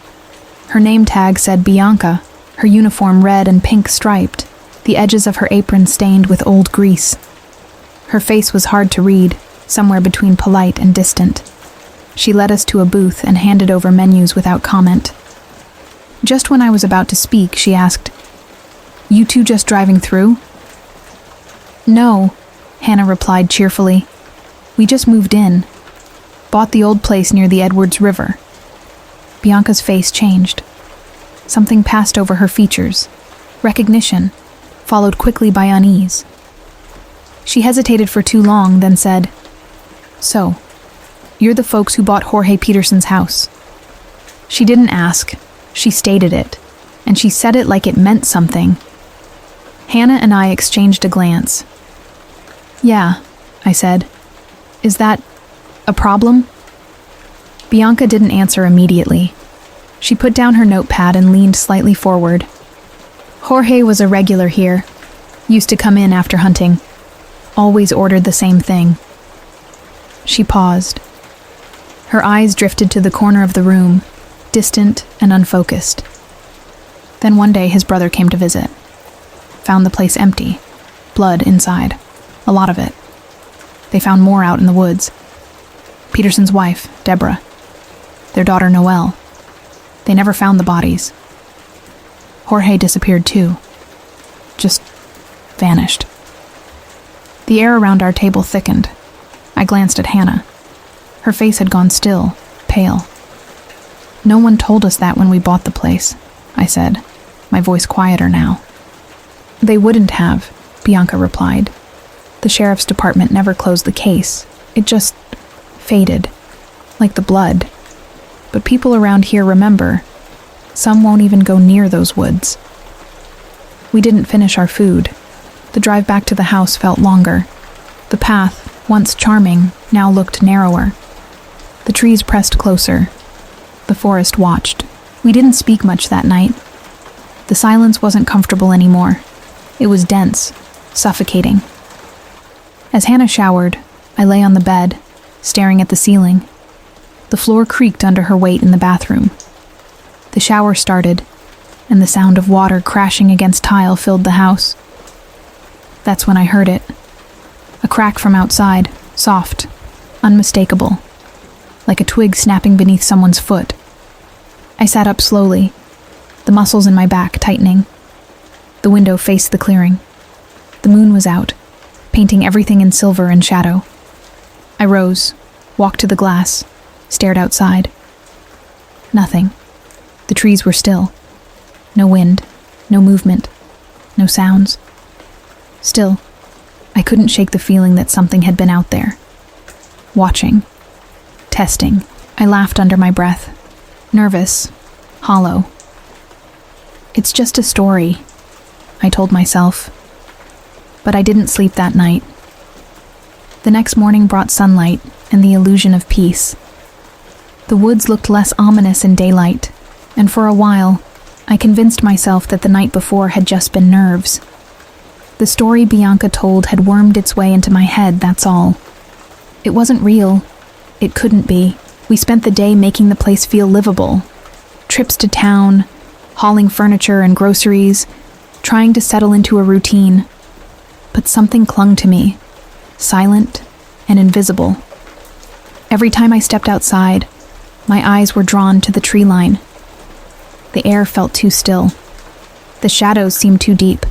Her name tag said Bianca, her uniform red and pink striped, the edges of her apron stained with old grease. Her face was hard to read, somewhere between polite and distant. She led us to a booth and handed over menus without comment. Just when I was about to speak, she asked, "You two just driving through?" "No," Hannah replied cheerfully. "We just moved in. Bought the old place near the Edwards River." Bianca's face changed. Something passed over her features. Recognition, followed quickly by unease. She hesitated for too long, then said, "So, you're the folks who bought Jorge Peterson's house." She didn't ask, she stated it, and she said it like it meant something. Hannah and I exchanged a glance. "Yeah," I said. "Is that a problem?" Bianca didn't answer immediately. She put down her notepad and leaned slightly forward. "Jorge was a regular here. Used to come in after hunting. Always ordered the same thing." She paused. Her eyes drifted to the corner of the room, distant and unfocused. Then one day his brother came to visit. Found the place empty. Blood inside. A lot of it. They found more out in the woods. Peterson's wife, Deborah. Their daughter, Noelle. They never found the bodies. Jorge disappeared too. Just vanished. The air around our table thickened. I glanced at Hannah. Her face had gone still, pale. "No one told us that when we bought the place," I said, my voice quieter now. "They wouldn't have," Bianca replied. "The sheriff's department never closed the case. It just faded, like the blood. But people around here remember. Some won't even go near those woods." We didn't finish our food. The drive back to the house felt longer. The path, once charming, now looked narrower. The trees pressed closer. The forest watched. We didn't speak much that night. The silence wasn't comfortable anymore. It was dense, suffocating. As Hannah showered, I lay on the bed, staring at the ceiling. The floor creaked under her weight in the bathroom. The shower started, and the sound of water crashing against tile filled the house. That's when I heard it. A crack from outside, soft, unmistakable, like a twig snapping beneath someone's foot. I sat up slowly, the muscles in my back tightening. The window faced the clearing. The moon was out, painting everything in silver and shadow. I rose, walked to the glass, stared outside. Nothing. The trees were still. No wind, no movement, no sounds. Still, I couldn't shake the feeling that something had been out there. Watching. Testing. I laughed under my breath. Nervous. Hollow. "It's just a story," I told myself. But I didn't sleep that night. The next morning brought sunlight and the illusion of peace. The woods looked less ominous in daylight, and for a while, I convinced myself that the night before had just been nerves. The story Bianca told had wormed its way into my head, that's all. It wasn't real. It couldn't be. We spent the day making the place feel livable. Trips to town, hauling furniture and groceries, trying to settle into a routine. But something clung to me, silent and invisible. Every time I stepped outside, my eyes were drawn to the tree line. The air felt too still. The shadows seemed too deep.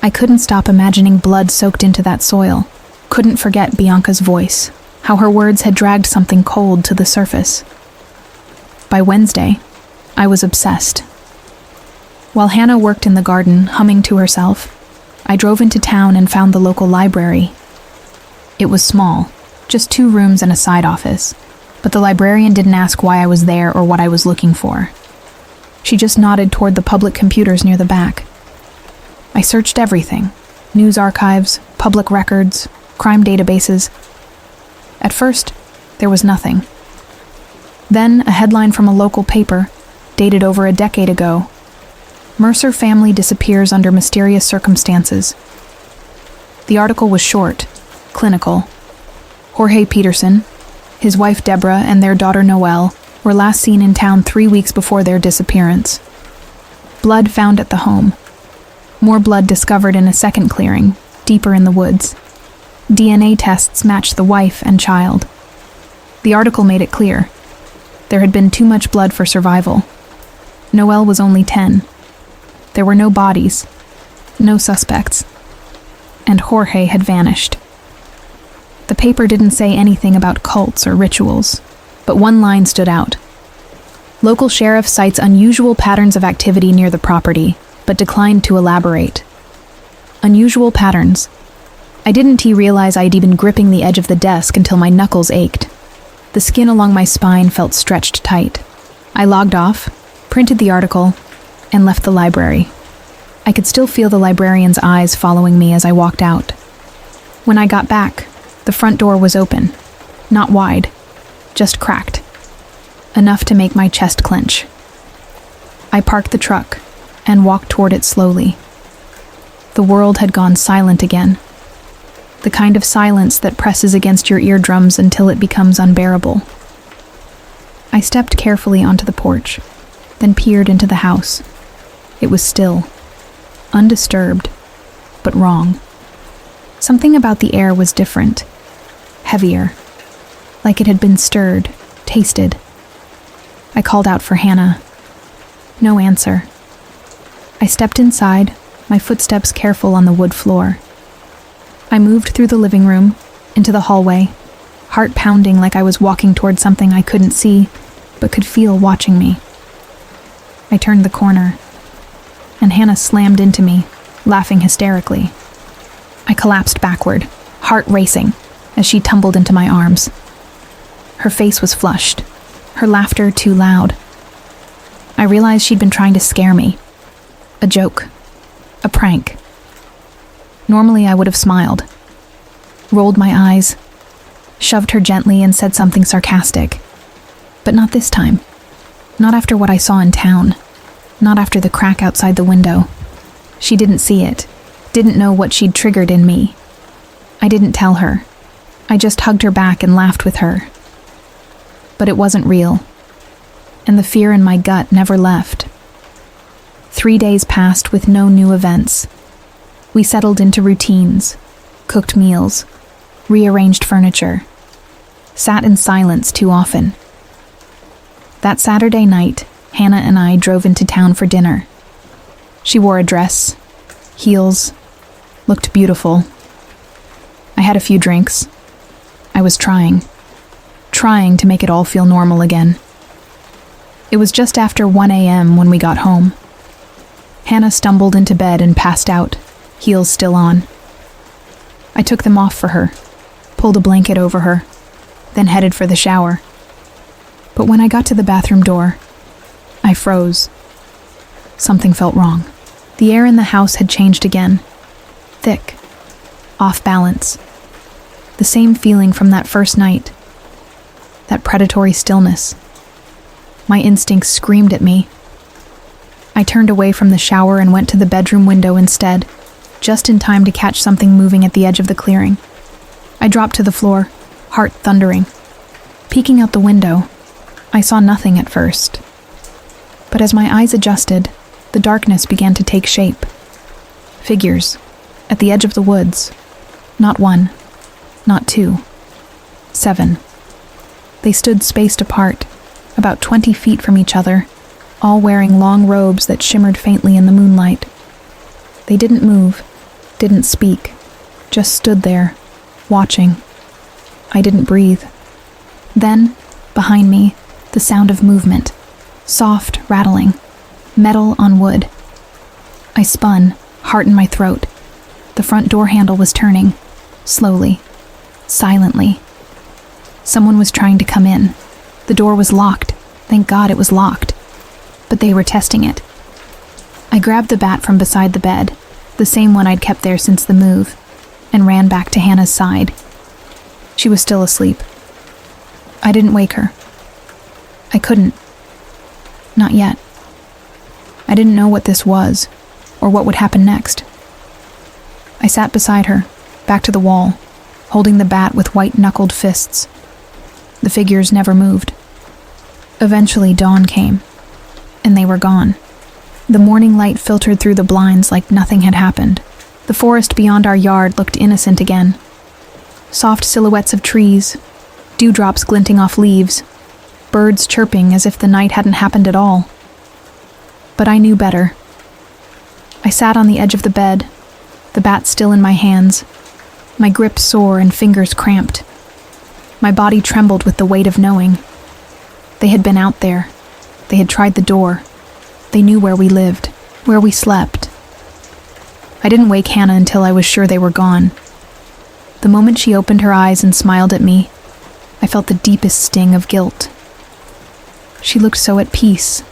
I couldn't stop imagining blood soaked into that soil. Couldn't forget Bianca's voice, how her words had dragged something cold to the surface. By Wednesday, I was obsessed. While Hannah worked in the garden, humming to herself, I drove into town and found the local library. It was small, just 2 rooms and a side office, but the librarian didn't ask why I was there or what I was looking for. She just nodded toward the public computers near the back. I searched everything: news archives, public records, crime databases. At first, there was nothing. Then, a headline from a local paper, dated over a decade ago: Mercer family disappears under mysterious circumstances. The article was short, clinical. Jorge Peterson, his wife Deborah, and their daughter Noelle were last seen in town 3 weeks before their disappearance. Blood found at the home. More blood discovered in a second clearing, deeper in the woods. DNA tests matched the wife and child. The article made it clear. There had been too much blood for survival. Noelle was only 10. There were no bodies, no suspects, and Jorge had vanished. The paper didn't say anything about cults or rituals, but one line stood out. Local sheriff cites unusual patterns of activity near the property, but declined to elaborate. Unusual patterns. I didn't realize I'd been gripping the edge of the desk until my knuckles ached. The skin along my spine felt stretched tight. I logged off, printed the article, and left the library. I could still feel the librarian's eyes following me as I walked out. When I got back, the front door was open. Not wide, just cracked. Enough to make my chest clench. I parked the truck and walked toward it slowly. The world had gone silent again. The kind of silence that presses against your eardrums until it becomes unbearable. I stepped carefully onto the porch, then peered into the house. It was still, undisturbed, but wrong. Something about the air was different, heavier, like it had been stirred, tasted. I called out for Hannah. No answer. I stepped inside, my footsteps careful on the wood floor. I moved through the living room, into the hallway, heart pounding like I was walking toward something I couldn't see, but could feel watching me. I turned the corner, and Hannah slammed into me, laughing hysterically. I collapsed backward, heart racing, as she tumbled into my arms. Her face was flushed, her laughter too loud. I realized she'd been trying to scare me. A joke. A prank. Normally I would have smiled, rolled my eyes, shoved her gently and said something sarcastic. But not this time. Not after what I saw in town. Not after the crack outside the window. She didn't see it, didn't know what she'd triggered in me. I didn't tell her. I just hugged her back and laughed with her. But it wasn't real, and the fear in my gut never left. 3 days passed with no new events. We settled into routines, cooked meals, rearranged furniture, sat in silence too often. That Saturday night, Hannah and I drove into town for dinner. She wore a dress, heels, looked beautiful. I had a few drinks. I was trying to make it all feel normal again. It was just after 1 a.m. when we got home. Hannah stumbled into bed and passed out, heels still on. I took them off for her, pulled a blanket over her, then headed for the shower. But when I got to the bathroom door, I froze. Something felt wrong. The air in the house had changed again. Thick, off balance. The same feeling from that first night. That predatory stillness. My instincts screamed at me. I turned away from the shower and went to the bedroom window instead, just in time to catch something moving at the edge of the clearing. I dropped to the floor, heart thundering. Peeking out the window, I saw nothing at first. But as my eyes adjusted, the darkness began to take shape. Figures, at the edge of the woods. Not one, not two. 7. They stood spaced apart, about 20 feet from each other, all wearing long robes that shimmered faintly in the moonlight. They didn't move, didn't speak, just stood there, watching. I didn't breathe. Then, behind me, the sound of movement, soft rattling, metal on wood. I spun, heart in my throat. The front door handle was turning, slowly, silently. Someone was trying to come in. The door was locked. Thank God it was locked. But they were testing it. I grabbed the bat from beside the bed, the same one I'd kept there since the move, and ran back to Hannah's side. She was still asleep. I didn't wake her. I couldn't. Not yet. I didn't know what this was, or what would happen next. I sat beside her, back to the wall, holding the bat with white-knuckled fists. The figures never moved. Eventually dawn came, and they were gone. The morning light filtered through the blinds like nothing had happened. The forest beyond our yard looked innocent again. Soft silhouettes of trees, dewdrops glinting off leaves, birds chirping as if the night hadn't happened at all. But I knew better. I sat on the edge of the bed, the bat still in my hands, my grip sore and fingers cramped. My body trembled with the weight of knowing. They had been out there. They had tried the door. They knew where we lived, where we slept. I didn't wake Hannah until I was sure they were gone. The moment she opened her eyes and smiled at me, I felt the deepest sting of guilt. She looked so at peace.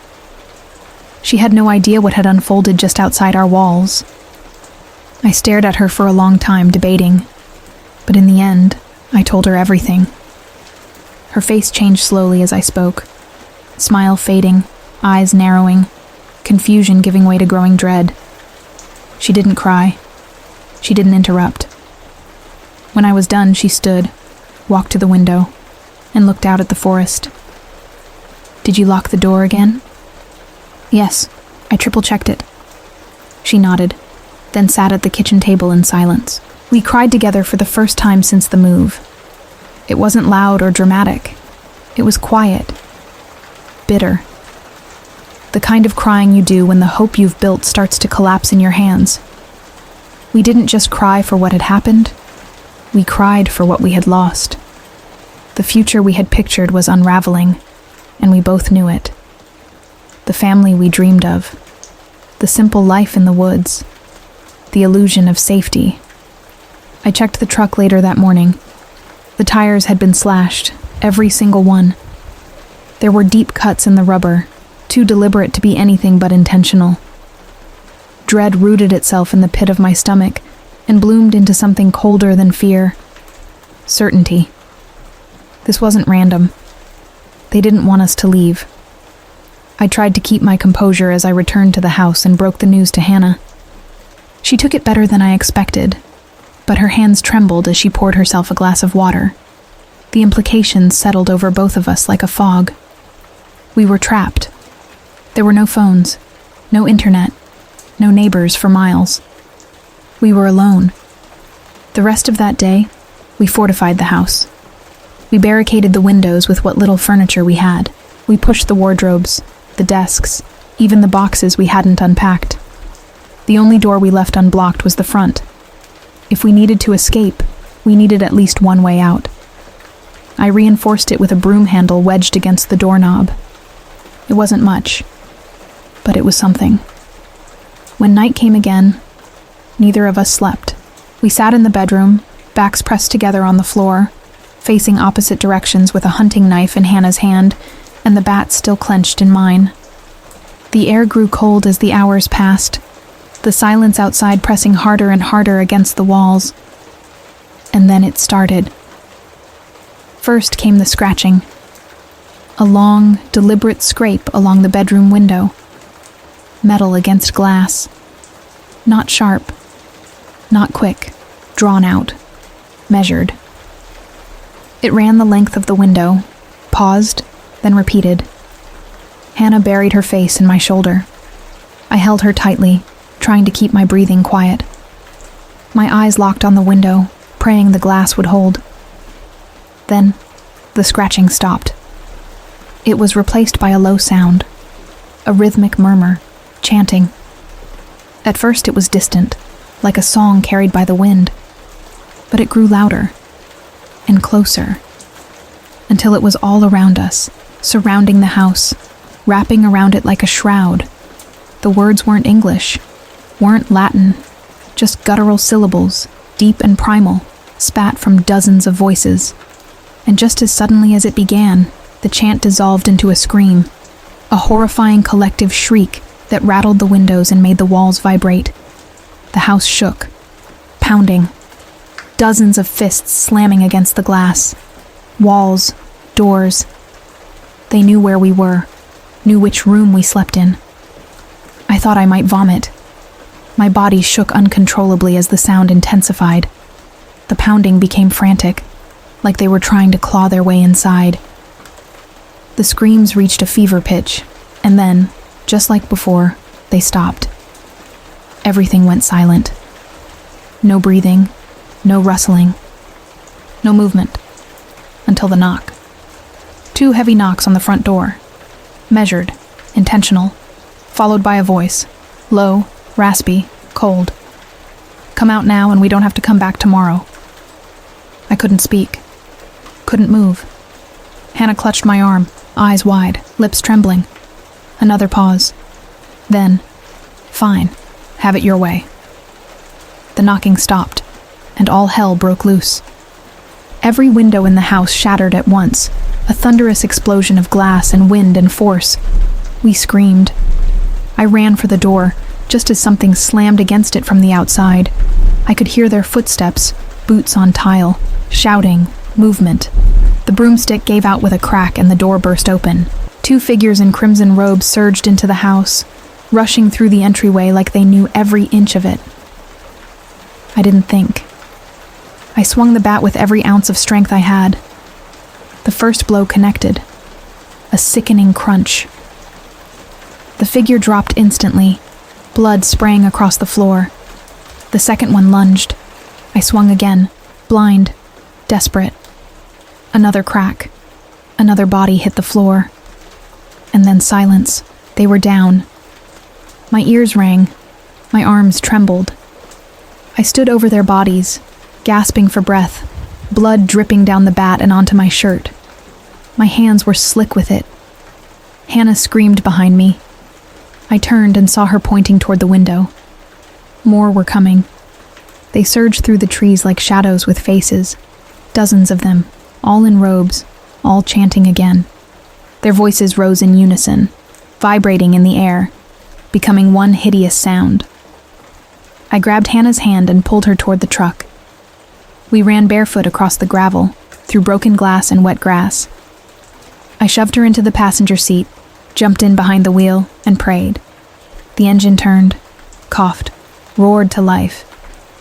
She had no idea what had unfolded just outside our walls. I stared at her for a long time, debating, but in the end, I told her everything. Her face changed slowly as I spoke, smile fading, eyes narrowing, confusion giving way to growing dread. She didn't cry. She didn't interrupt. When I was done, she stood, walked to the window, and looked out at the forest. "Did you lock the door again?" "Yes, I triple-checked it." She nodded, then sat at the kitchen table in silence. We cried together for the first time since the move. It wasn't loud or dramatic. It was quiet, bitter. The kind of crying you do when the hope you've built starts to collapse in your hands. We didn't just cry for what had happened. We cried for what we had lost. The future we had pictured was unraveling, and we both knew it. The family we dreamed of. The simple life in the woods. The illusion of safety. I checked the truck later that morning. The tires had been slashed, every single one. There were deep cuts in the rubber, too deliberate to be anything but intentional. Dread rooted itself in the pit of my stomach and bloomed into something colder than fear. Certainty. This wasn't random. They didn't want us to leave. I tried to keep my composure as I returned to the house and broke the news to Hannah. She took it better than I expected, but her hands trembled as she poured herself a glass of water. The implications settled over both of us like a fog. We were trapped. There were no phones, no internet, no neighbors for miles. We were alone. The rest of that day, we fortified the house. We barricaded the windows with what little furniture we had. We pushed the wardrobes, the desks, even the boxes we hadn't unpacked. The only door we left unblocked was the front. If we needed to escape, we needed at least one way out. I reinforced it with a broom handle wedged against the doorknob. It wasn't much, but it was something. When night came again, neither of us slept. We sat in the bedroom, backs pressed together on the floor, facing opposite directions with a hunting knife in Hannah's hand and the bat still clenched in mine. The air grew cold as the hours passed, the silence outside pressing harder and harder against the walls. And then it started. First came the scratching. A long, deliberate scrape along the bedroom window. Metal against glass. Not sharp. Not quick. Drawn out. Measured. It ran the length of the window, paused, then repeated. Hannah buried her face in my shoulder. I held her tightly, trying to keep my breathing quiet. My eyes locked on the window, praying the glass would hold. Then, the scratching stopped. It was replaced by a low sound, a rhythmic murmur, chanting. At first it was distant, like a song carried by the wind, but it grew louder and closer, until it was all around us, surrounding the house, wrapping around it like a shroud. The words weren't English, weren't Latin, just guttural syllables, deep and primal, spat from dozens of voices. And just as suddenly as it began, the chant dissolved into a scream, a horrifying collective shriek that rattled the windows and made the walls vibrate. The house shook, pounding, dozens of fists slamming against the glass, walls, doors. They knew where we were, knew which room we slept in. I thought I might vomit. My body shook uncontrollably as the sound intensified. The pounding became frantic, like they were trying to claw their way inside. The screams reached a fever pitch, and then, just like before, they stopped. Everything went silent. No breathing, no rustling, no movement, until the knock. 2 heavy knocks on the front door. Measured, intentional, followed by a voice, low, raspy, cold. "Come out now and we don't have to come back tomorrow." I couldn't speak. Couldn't move. Hannah clutched my arm, eyes wide, lips trembling. Another pause. Then, "Fine, have it your way." The knocking stopped, and all hell broke loose. Every window in the house shattered at once, a thunderous explosion of glass and wind and force. We screamed. I ran for the door, just as something slammed against it from the outside. I could hear their footsteps, boots on tile, shouting, movement. The broomstick gave out with a crack and the door burst open. 2 figures in crimson robes surged into the house, rushing through the entryway like they knew every inch of it. I didn't think. I swung the bat with every ounce of strength I had. The first blow connected. A sickening crunch. The figure dropped instantly, blood spraying across the floor. The second one lunged. I swung again, blind, desperate. Another crack. Another body hit the floor. And then silence. They were down. My ears rang. My arms trembled. I stood over their bodies, gasping for breath, blood dripping down the bat and onto my shirt. My hands were slick with it. Hannah screamed behind me. I turned and saw her pointing toward the window. More were coming. They surged through the trees like shadows with faces. Dozens of them, all in robes, all chanting again. Their voices rose in unison, vibrating in the air, becoming one hideous sound. I grabbed Hannah's hand and pulled her toward the truck. We ran barefoot across the gravel, through broken glass and wet grass. I shoved her into the passenger seat, jumped in behind the wheel, and prayed. The engine turned, coughed, roared to life.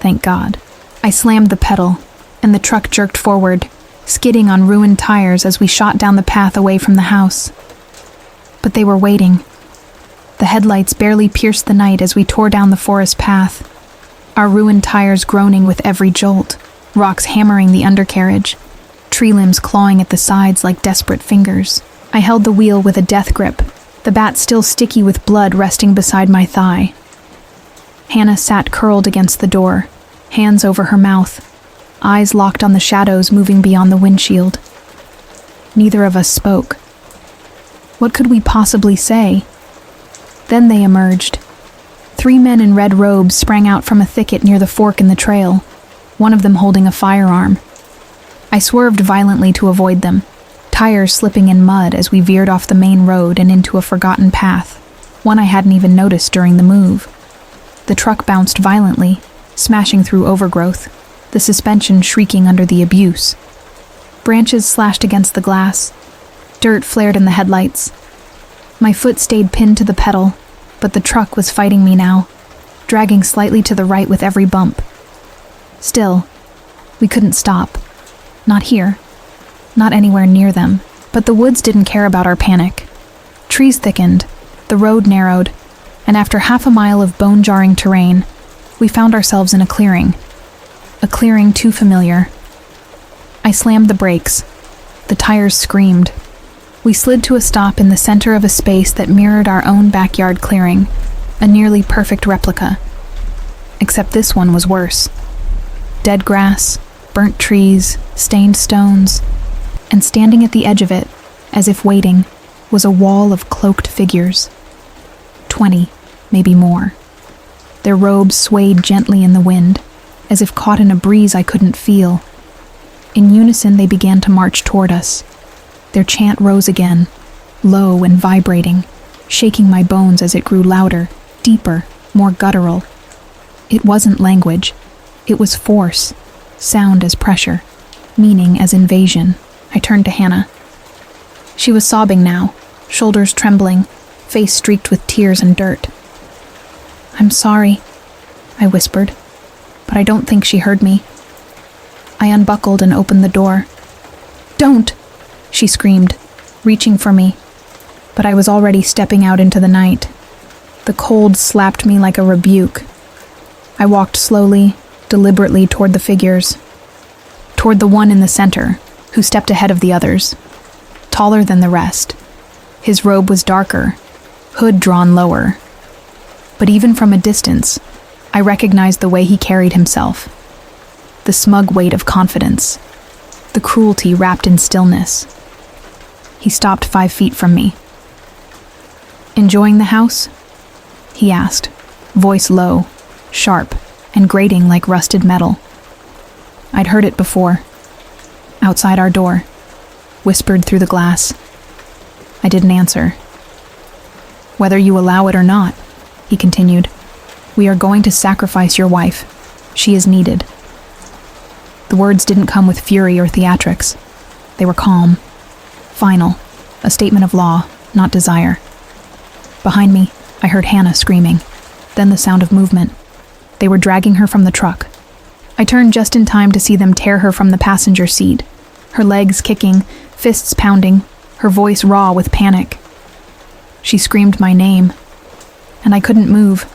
Thank God. I slammed the pedal, and the truck jerked forward, skidding on ruined tires as we shot down the path away from the house. But they were waiting. The headlights barely pierced the night as we tore down the forest path, our ruined tires groaning with every jolt, rocks hammering the undercarriage, tree limbs clawing at the sides like desperate fingers. I held the wheel with a death grip, the bat still sticky with blood resting beside my thigh. Hannah sat curled against the door, hands over her mouth, eyes locked on the shadows moving beyond the windshield. Neither of us spoke. What could we possibly say? Then they emerged. 3 men in red robes sprang out from a thicket near the fork in the trail, one of them holding a firearm. I swerved violently to avoid them, tires slipping in mud as we veered off the main road and into a forgotten path, one I hadn't even noticed during the move. The truck bounced violently, smashing through overgrowth, the suspension shrieking under the abuse. Branches slashed against the glass. Dirt flared in the headlights. My foot stayed pinned to the pedal, but the truck was fighting me now, dragging slightly to the right with every bump. Still, we couldn't stop. Not here. Not anywhere near them. But the woods didn't care about our panic. Trees thickened, the road narrowed, and after half a mile of bone-jarring terrain, we found ourselves in a clearing. A clearing too familiar. I slammed the brakes. The tires screamed. We slid to a stop in the center of a space that mirrored our own backyard clearing, a nearly perfect replica. Except this one was worse. Dead grass, burnt trees, stained stones, and standing at the edge of it, as if waiting, was a wall of cloaked figures. 20, maybe more. Their robes swayed gently in the wind, as if caught in a breeze I couldn't feel. In unison they began to march toward us. Their chant rose again, low and vibrating, shaking my bones as it grew louder, deeper, more guttural. It wasn't language. It was force, sound as pressure, meaning as invasion. I turned to Hannah. She was sobbing now, shoulders trembling, face streaked with tears and dirt. "I'm sorry," I whispered, but I don't think she heard me. I unbuckled and opened the door. "Don't!" she screamed, reaching for me, but I was already stepping out into the night. The cold slapped me like a rebuke. I walked slowly, deliberately toward the figures, toward the one in the center, who stepped ahead of the others, taller than the rest. His robe was darker, hood drawn lower, But even from a distance, I recognized the way he carried himself. The smug weight of confidence. The cruelty wrapped in stillness. He stopped 5 feet from me. "Enjoying the house?" he asked, voice low, sharp, and grating like rusted metal. I'd heard it before. Outside our door, whispered through the glass. I didn't answer. "Whether you allow it or not," he continued, "we are going to sacrifice your wife. She is needed." The words didn't come with fury or theatrics. They were calm, final, a statement of law, not desire. Behind me, I heard Hannah screaming, then the sound of movement. They were dragging her from the truck. I turned just in time to see them tear her from the passenger seat, her legs kicking, fists pounding, her voice raw with panic. She screamed my name, and I couldn't move.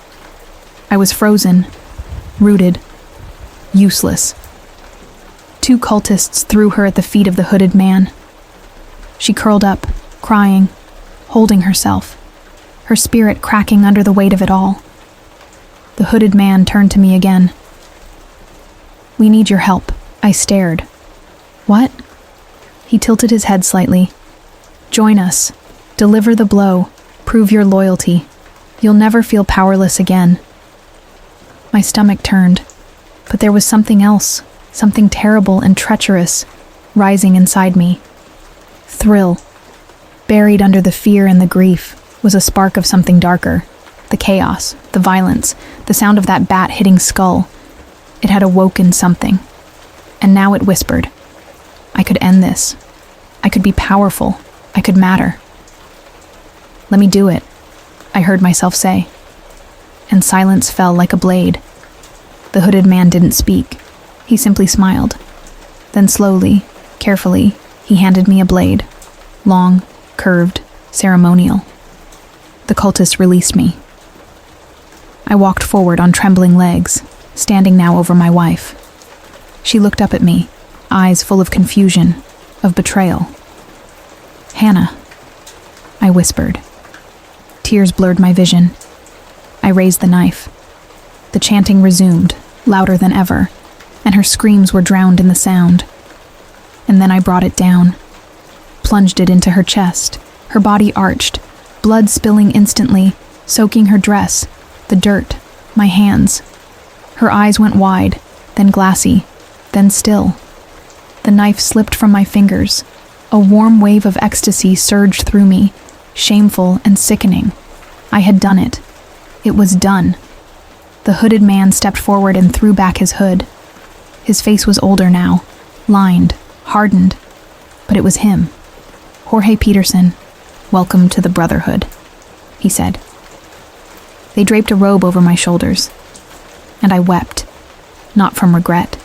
I was frozen, rooted, useless. 2 cultists threw her at the feet of the hooded man. She curled up, crying, holding herself, her spirit cracking under the weight of it all. The hooded man turned to me again. "We need your help." I stared. "What?" He tilted his head slightly. "Join us. Deliver the blow. Prove your loyalty. You'll never feel powerless again." My stomach turned, but there was something else, something terrible and treacherous, rising inside me. Thrill. Buried under the fear and the grief was a spark of something darker. The chaos, the violence, the sound of that bat hitting skull. It had awoken something. And now it whispered. I could end this. I could be powerful. I could matter. "Let me do it," I heard myself say. And silence fell like a blade. The hooded man didn't speak. He simply smiled. Then slowly, carefully, he handed me a blade. Long, curved, ceremonial. The cultist released me. I walked forward on trembling legs, standing now over my wife. She looked up at me, eyes full of confusion, of betrayal. "Hannah," I whispered. Tears blurred my vision. I raised the knife. The chanting resumed, louder than ever, and her screams were drowned in the sound. And then I brought it down, plunged it into her chest, her body arched, blood spilling instantly, soaking her dress, the dirt, my hands. Her eyes went wide, then glassy, then still. The knife slipped from my fingers. A warm wave of ecstasy surged through me, shameful and sickening. I had done it. It was done. The hooded man stepped forward and threw back his hood. His face was older now, lined, hardened, but it was him. "Jorge Peterson, welcome to the Brotherhood," he said. They draped a robe over my shoulders, and I wept, not from regret,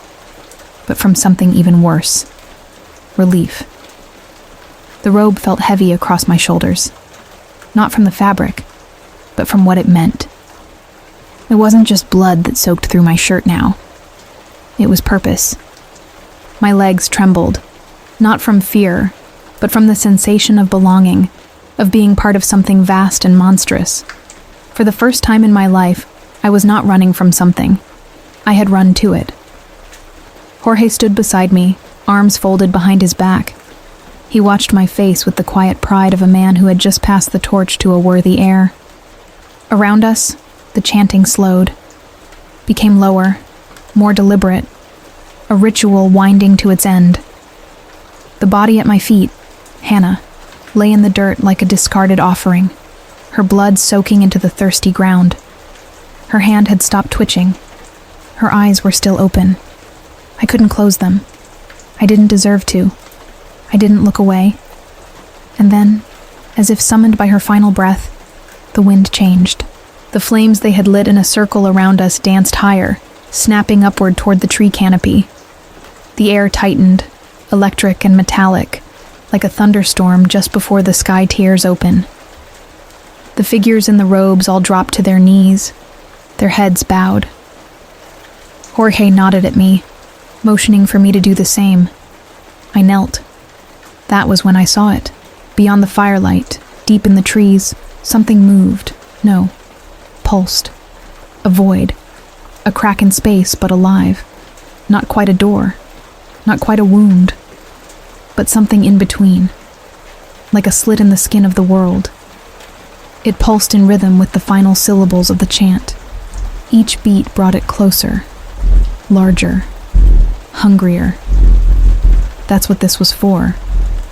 but from something even worse. Relief. The robe felt heavy across my shoulders, not from the fabric, but from what it meant. It wasn't just blood that soaked through my shirt now. It was purpose. My legs trembled, not from fear, but from the sensation of belonging, of being part of something vast and monstrous. For the first time in my life, I was not running from something. I had run to it. Jorge stood beside me, arms folded behind his back. He watched my face with the quiet pride of a man who had just passed the torch to a worthy heir. Around us, the chanting slowed, became lower, more deliberate, a ritual winding to its end. The body at my feet, Hannah, lay in the dirt like a discarded offering, her blood soaking into the thirsty ground. Her hand had stopped twitching. Her eyes were still open. I couldn't close them. I didn't deserve to. I didn't look away. And then, as if summoned by her final breath, the wind changed. The flames they had lit in a circle around us danced higher, snapping upward toward the tree canopy. The air tightened, electric and metallic, like a thunderstorm just before the sky tears open. The figures in the robes all dropped to their knees, their heads bowed. Jorge nodded at me, motioning for me to do the same. I knelt. That was when I saw it. Beyond the firelight, deep in the trees, something moved. No, pulsed. A void. A crack in space, but alive. Not quite a door. Not quite a wound. But something in between. Like a slit in the skin of the world. It pulsed in rhythm with the final syllables of the chant. Each beat brought it closer. Larger. Hungrier. That's what this was for.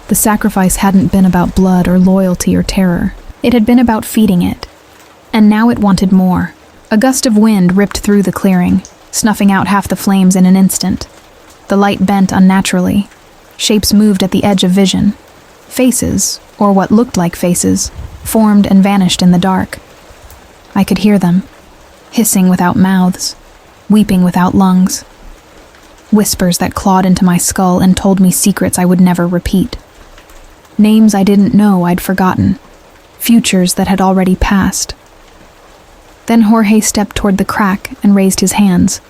The sacrifice hadn't been about blood or loyalty or terror. It had been about feeding it. And now it wanted more. A gust of wind ripped through the clearing, snuffing out half the flames in an instant. The light bent unnaturally. Shapes moved at the edge of vision. Faces, or what looked like faces, formed and vanished in the dark. I could hear them, hissing without mouths, weeping without lungs. Whispers that clawed into my skull and told me secrets I would never repeat. Names I didn't know I'd forgotten. Futures that had already passed. Then Jorge stepped toward the crack and raised his hands.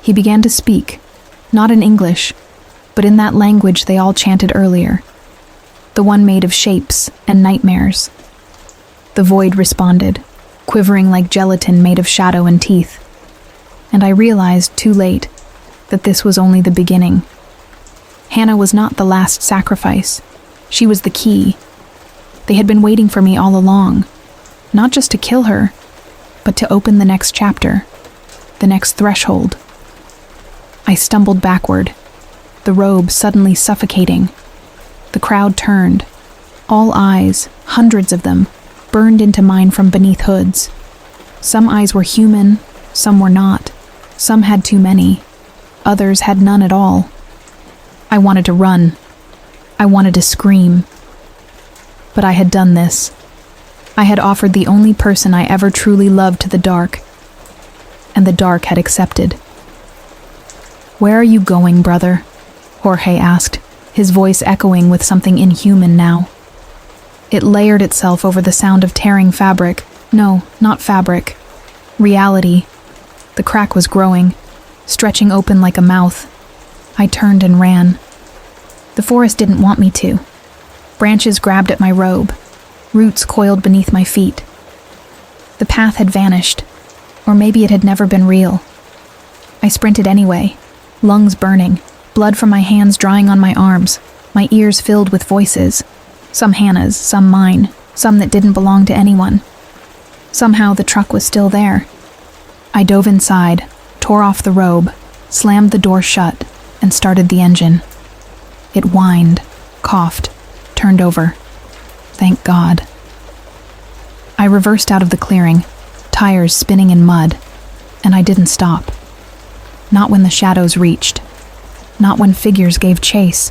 He began to speak, not in English, but in that language they all chanted earlier. The one made of shapes and nightmares. The void responded, quivering like gelatin made of shadow and teeth. And I realized, too late, that this was only the beginning. Hannah was not the last sacrifice. She was the key. They had been waiting for me all along, not just to kill her, but to open the next chapter, the next threshold. I stumbled backward, the robe suddenly suffocating. The crowd turned. All eyes, hundreds of them, burned into mine from beneath hoods. Some eyes were human, some were not. Some had too many. Others had none at all. I wanted to run. I wanted to scream. But I had done this. I had offered the only person I ever truly loved to the dark. And the dark had accepted. "Where are you going, brother?" Jorge asked, his voice echoing with something inhuman now. It layered itself over the sound of tearing fabric. No, not fabric. Reality. The crack was growing, stretching open like a mouth. I turned and ran. The forest didn't want me to. Branches grabbed at my robe. Roots coiled beneath my feet. The path had vanished, or maybe it had never been real. I sprinted anyway, lungs burning, blood from my hands drying on my arms, my ears filled with voices. Some Hannah's, some mine, some that didn't belong to anyone. Somehow the truck was still there. I dove inside, tore off the robe, slammed the door shut, and started the engine. It whined, coughed, turned over. Thank God. I reversed out of the clearing, tires spinning in mud, and I didn't stop. Not when the shadows reached. Not when figures gave chase.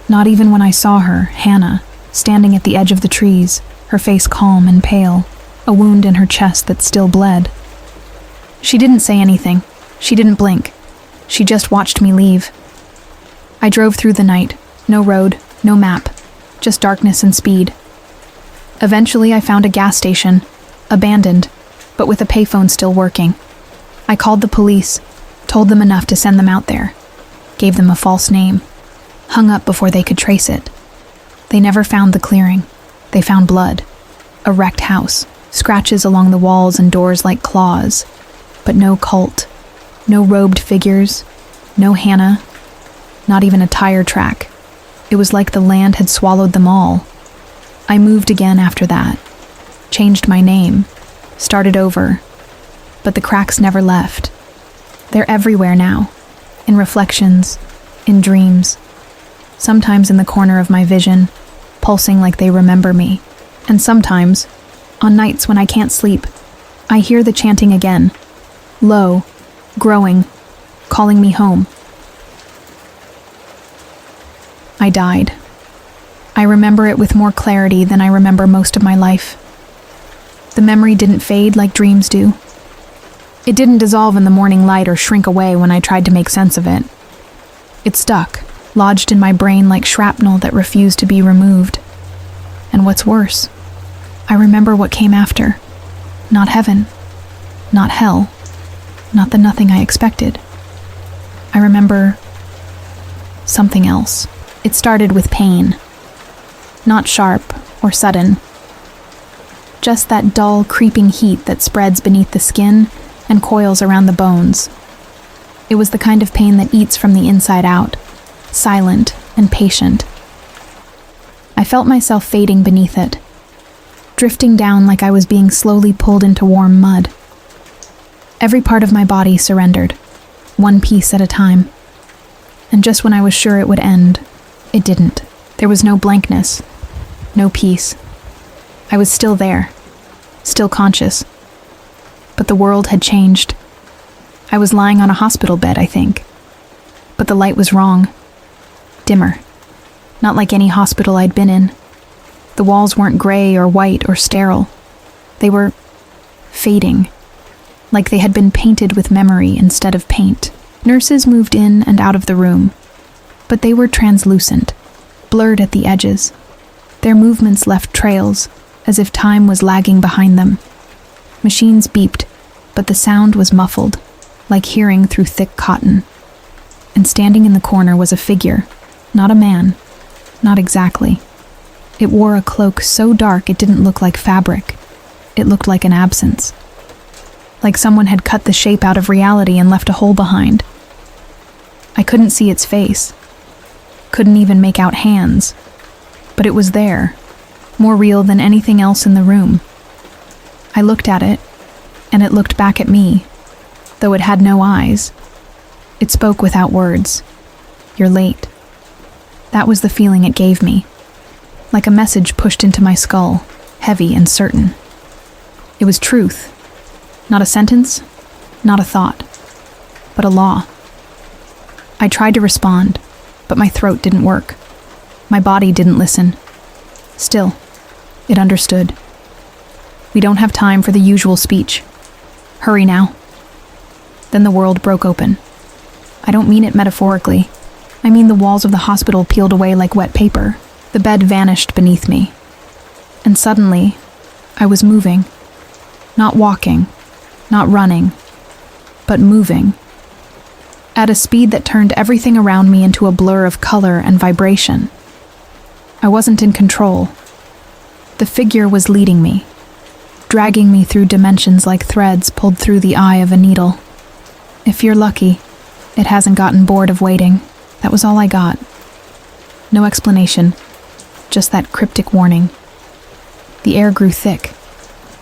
Not even when I saw her, Hannah, standing at the edge of the trees, her face calm and pale, a wound in her chest that still bled. She didn't say anything. She didn't blink. She just watched me leave. I drove through the night. No road, no map, just darkness and speed. Eventually I found a gas station, abandoned, but with a payphone still working. I called the police, told them enough to send them out there, gave them a false name, hung up before they could trace it. They never found the clearing. They found blood, a wrecked house, scratches along the walls and doors like claws, but no cult, no robed figures, no Hannah, not even a tire track. It was like the land had swallowed them all. I moved again after that, changed my name, started over, but the cracks never left. They're everywhere now, in reflections, in dreams, sometimes in the corner of my vision, pulsing like they remember me. And sometimes, on nights when I can't sleep, I hear the chanting again, low, growing, calling me home. I died. I remember it with more clarity than I remember most of my life. The memory didn't fade like dreams do. It didn't dissolve in the morning light or shrink away when I tried to make sense of it. It stuck, lodged in my brain like shrapnel that refused to be removed. And what's worse, I remember what came after. Not heaven, not hell, not the nothing I expected. I remember something else. It started with pain. Not sharp or sudden. Just that dull, creeping heat that spreads beneath the skin and coils around the bones. It was the kind of pain that eats from the inside out, silent and patient. I felt myself fading beneath it, drifting down like I was being slowly pulled into warm mud. Every part of my body surrendered, one piece at a time. And just when I was sure it would end, it didn't. There was no blankness, no peace. I was still there, still conscious. But the world had changed. I was lying on a hospital bed, I think. But the light was wrong. Dimmer. Not like any hospital I'd been in. The walls weren't gray or white or sterile. They were fading, like they had been painted with memory instead of paint. Nurses moved in and out of the room, but they were translucent, blurred at the edges. Their movements left trails, as if time was lagging behind them. Machines beeped, but the sound was muffled, like hearing through thick cotton. And standing in the corner was a figure, not a man, not exactly. It wore a cloak so dark it didn't look like fabric. It looked like an absence. Like someone had cut the shape out of reality and left a hole behind. I couldn't see its face. Couldn't even make out hands. But it was there, more real than anything else in the room. I looked at it, and it looked back at me, though it had no eyes. It spoke without words. "You're late." That was the feeling it gave me, like a message pushed into my skull, heavy and certain. It was truth. Not a sentence, not a thought, but a law. I tried to respond, but my throat didn't work. My body didn't listen. Still, it understood. "We don't have time for the usual speech. Hurry now." Then the world broke open. I don't mean it metaphorically. I mean the walls of the hospital peeled away like wet paper. The bed vanished beneath me. And suddenly, I was moving. Not walking, not running, but moving. At a speed that turned everything around me into a blur of color and vibration. I wasn't in control. The figure was leading me, dragging me through dimensions like threads pulled through the eye of a needle. If you're lucky, it hasn't gotten bored of waiting. That was all I got. No explanation, just that cryptic warning. The air grew thick,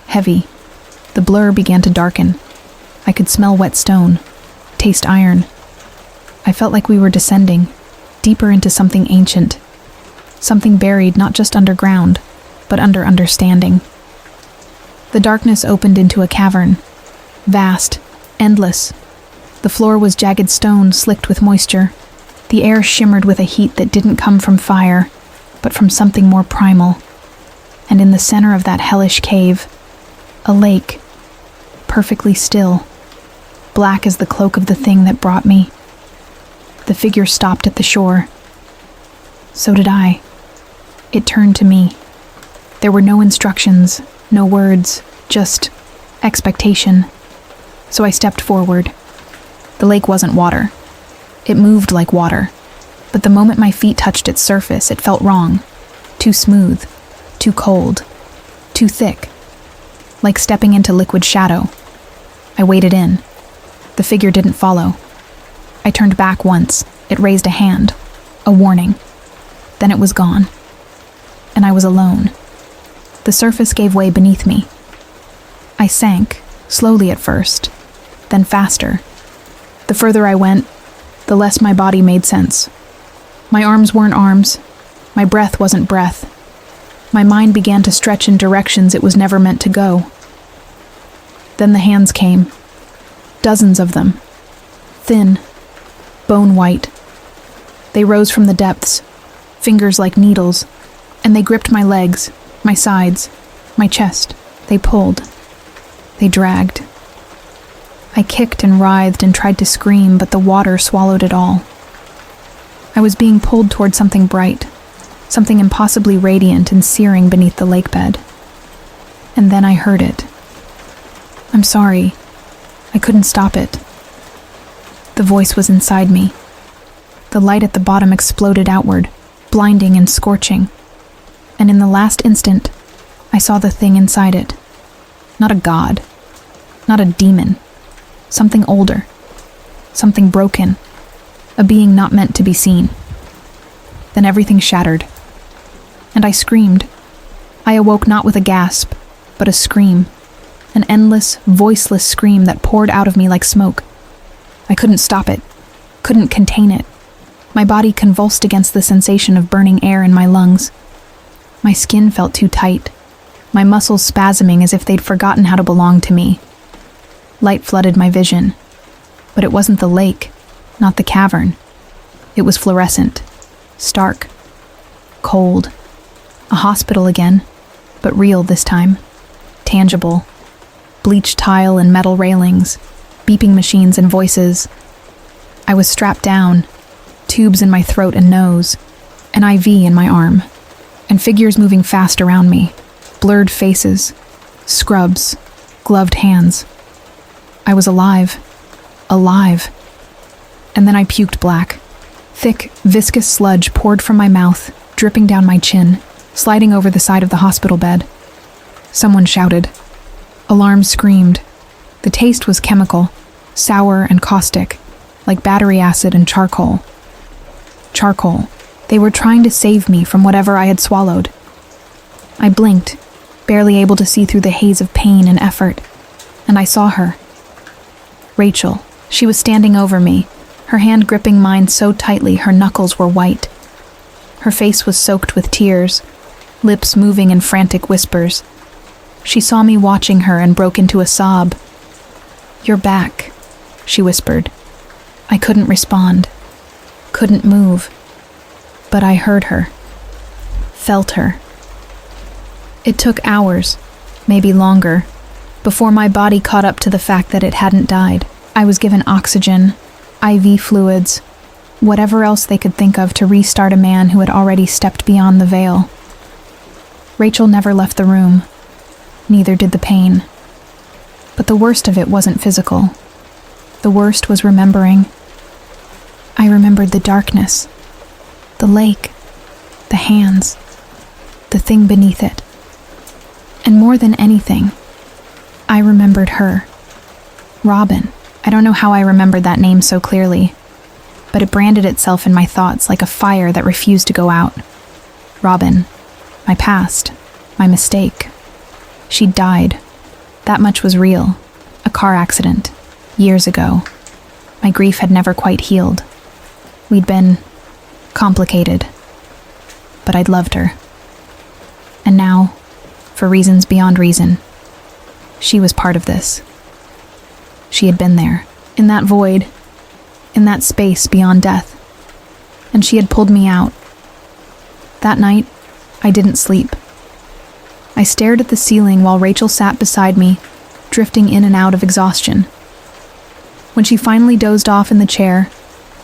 heavy. The blur began to darken. I could smell wet stone, taste iron. I felt like we were descending, deeper into something ancient, something buried not just underground, but under understanding. The darkness opened into a cavern, vast, endless. The floor was jagged stone slicked with moisture. The air shimmered with a heat that didn't come from fire, but from something more primal. And in the center of that hellish cave, a lake, perfectly still, black as the cloak of the thing that brought me. The figure stopped at the shore. So did I. It turned to me. There were no instructions, no words, just expectation. So I stepped forward. The lake wasn't water. It moved like water. But the moment my feet touched its surface, it felt wrong. Too smooth, too cold, too thick. Like stepping into liquid shadow. I waded in. The figure didn't follow. I turned back once. It raised a hand. A warning. Then it was gone. And I was alone. The surface gave way beneath me. I sank, slowly at first, then faster. The further I went, the less my body made sense. My arms weren't arms. My breath wasn't breath. My mind began to stretch in directions it was never meant to go. Then the hands came. Dozens of them. Thin, bone-white. They rose from the depths, fingers like needles, and they gripped my legs, my sides, my chest. They pulled. They dragged. I kicked and writhed and tried to scream, but the water swallowed it all. I was being pulled toward something bright, something impossibly radiant and searing beneath the lake bed. And then I heard it. "I'm sorry. I couldn't stop it." The voice was inside me. The light at the bottom exploded outward, blinding and scorching. And in the last instant, I saw the thing inside it. Not a god. Not a demon. Something older. Something broken. A being not meant to be seen. Then everything shattered. And I screamed. I awoke not with a gasp, but a scream. An endless, voiceless scream that poured out of me like smoke. I couldn't stop it. Couldn't contain it. My body convulsed against the sensation of burning air in my lungs. My skin felt too tight. My muscles spasming as if they'd forgotten how to belong to me. Light flooded my vision. But it wasn't the lake, not the cavern. It was fluorescent. Stark. Cold. A hospital again, but real this time. Tangible. Bleached tile and metal railings. Beeping machines and voices. I was strapped down. Tubes in my throat and nose. An IV in my arm. And figures moving fast around me. Blurred faces. Scrubs. Gloved hands. I was alive. Alive. And then I puked black. Thick, viscous sludge poured from my mouth, dripping down my chin, sliding over the side of the hospital bed. Someone shouted. Alarms screamed. The taste was chemical, sour and caustic, like battery acid and charcoal. Charcoal. They were trying to save me from whatever I had swallowed. I blinked, barely able to see through the haze of pain and effort, and I saw her. Rachel. She was standing over me, her hand gripping mine so tightly her knuckles were white. Her face was soaked with tears, lips moving in frantic whispers. She saw me watching her and broke into a sob. "You're back," she whispered. I couldn't respond, couldn't move, but I heard her, felt her. It took hours, maybe longer, before my body caught up to the fact that it hadn't died. I was given oxygen, IV fluids, whatever else they could think of to restart a man who had already stepped beyond the veil. Rachel never left the room. Neither did the pain. But the worst of it wasn't physical. The worst was remembering. I remembered the darkness, the lake, the hands, the thing beneath it. And more than anything, I remembered her. Robin. I don't know how I remembered that name so clearly, but it branded itself in my thoughts like a fire that refused to go out. Robin. My past. My mistake. She'd died. That much was real. A car accident. Years ago. My grief had never quite healed. We'd been complicated. But I'd loved her. And now, for reasons beyond reason, she was part of this. She had been there, in that void, in that space beyond death. And she had pulled me out. That night, I didn't sleep. I stared at the ceiling while Rachel sat beside me, drifting in and out of exhaustion. When she finally dozed off in the chair,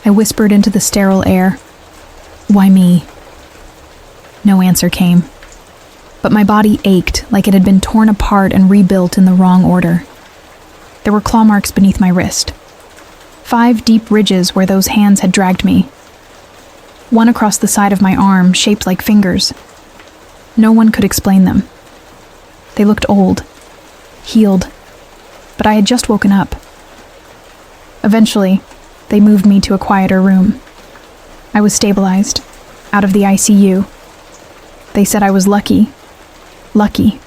I whispered into the sterile air, "Why me?" No answer came. But my body ached like it had been torn apart and rebuilt in the wrong order. There were claw marks beneath my wrist. 5 deep ridges where those hands had dragged me. One across the side of my arm, shaped like fingers. No one could explain them. They looked old, healed, but I had just woken up. Eventually, they moved me to a quieter room. I was stabilized, out of the ICU. They said I was lucky. Lucky.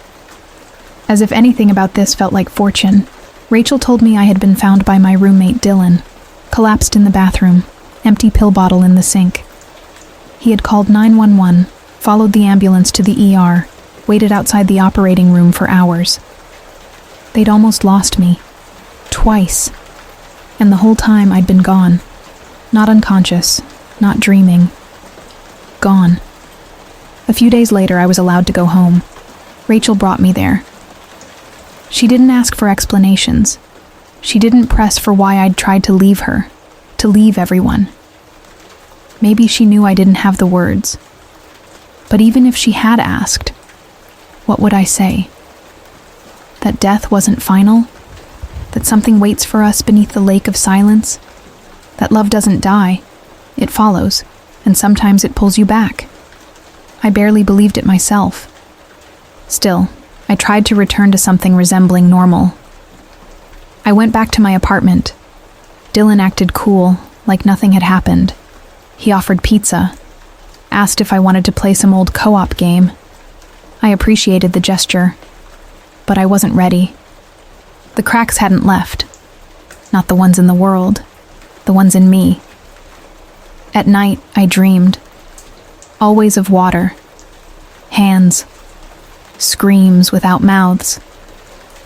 As if anything about this felt like fortune. Rachel told me I had been found by my roommate Dylan, collapsed in the bathroom, empty pill bottle in the sink. He had called 911, followed the ambulance to the ER, waited outside the operating room for hours. They'd almost lost me. Twice. And the whole time I'd been gone. Not unconscious, not dreaming. Gone. A few days later, I was allowed to go home. Rachel brought me there. She didn't ask for explanations. She didn't press for why I'd tried to leave her, to leave everyone. Maybe she knew I didn't have the words. But even if she had asked, what would I say? That death wasn't final? That something waits for us beneath the lake of silence? That love doesn't die, it follows, and sometimes it pulls you back. I barely believed it myself. Still, I tried to return to something resembling normal. I went back to my apartment. Dylan acted cool, like nothing had happened. He offered pizza, asked if I wanted to play some old co-op game. I appreciated the gesture, but I wasn't ready. The cracks hadn't left. Not the ones in the world, the ones in me. At night, I dreamed. Always of water. Hands. Screams without mouths.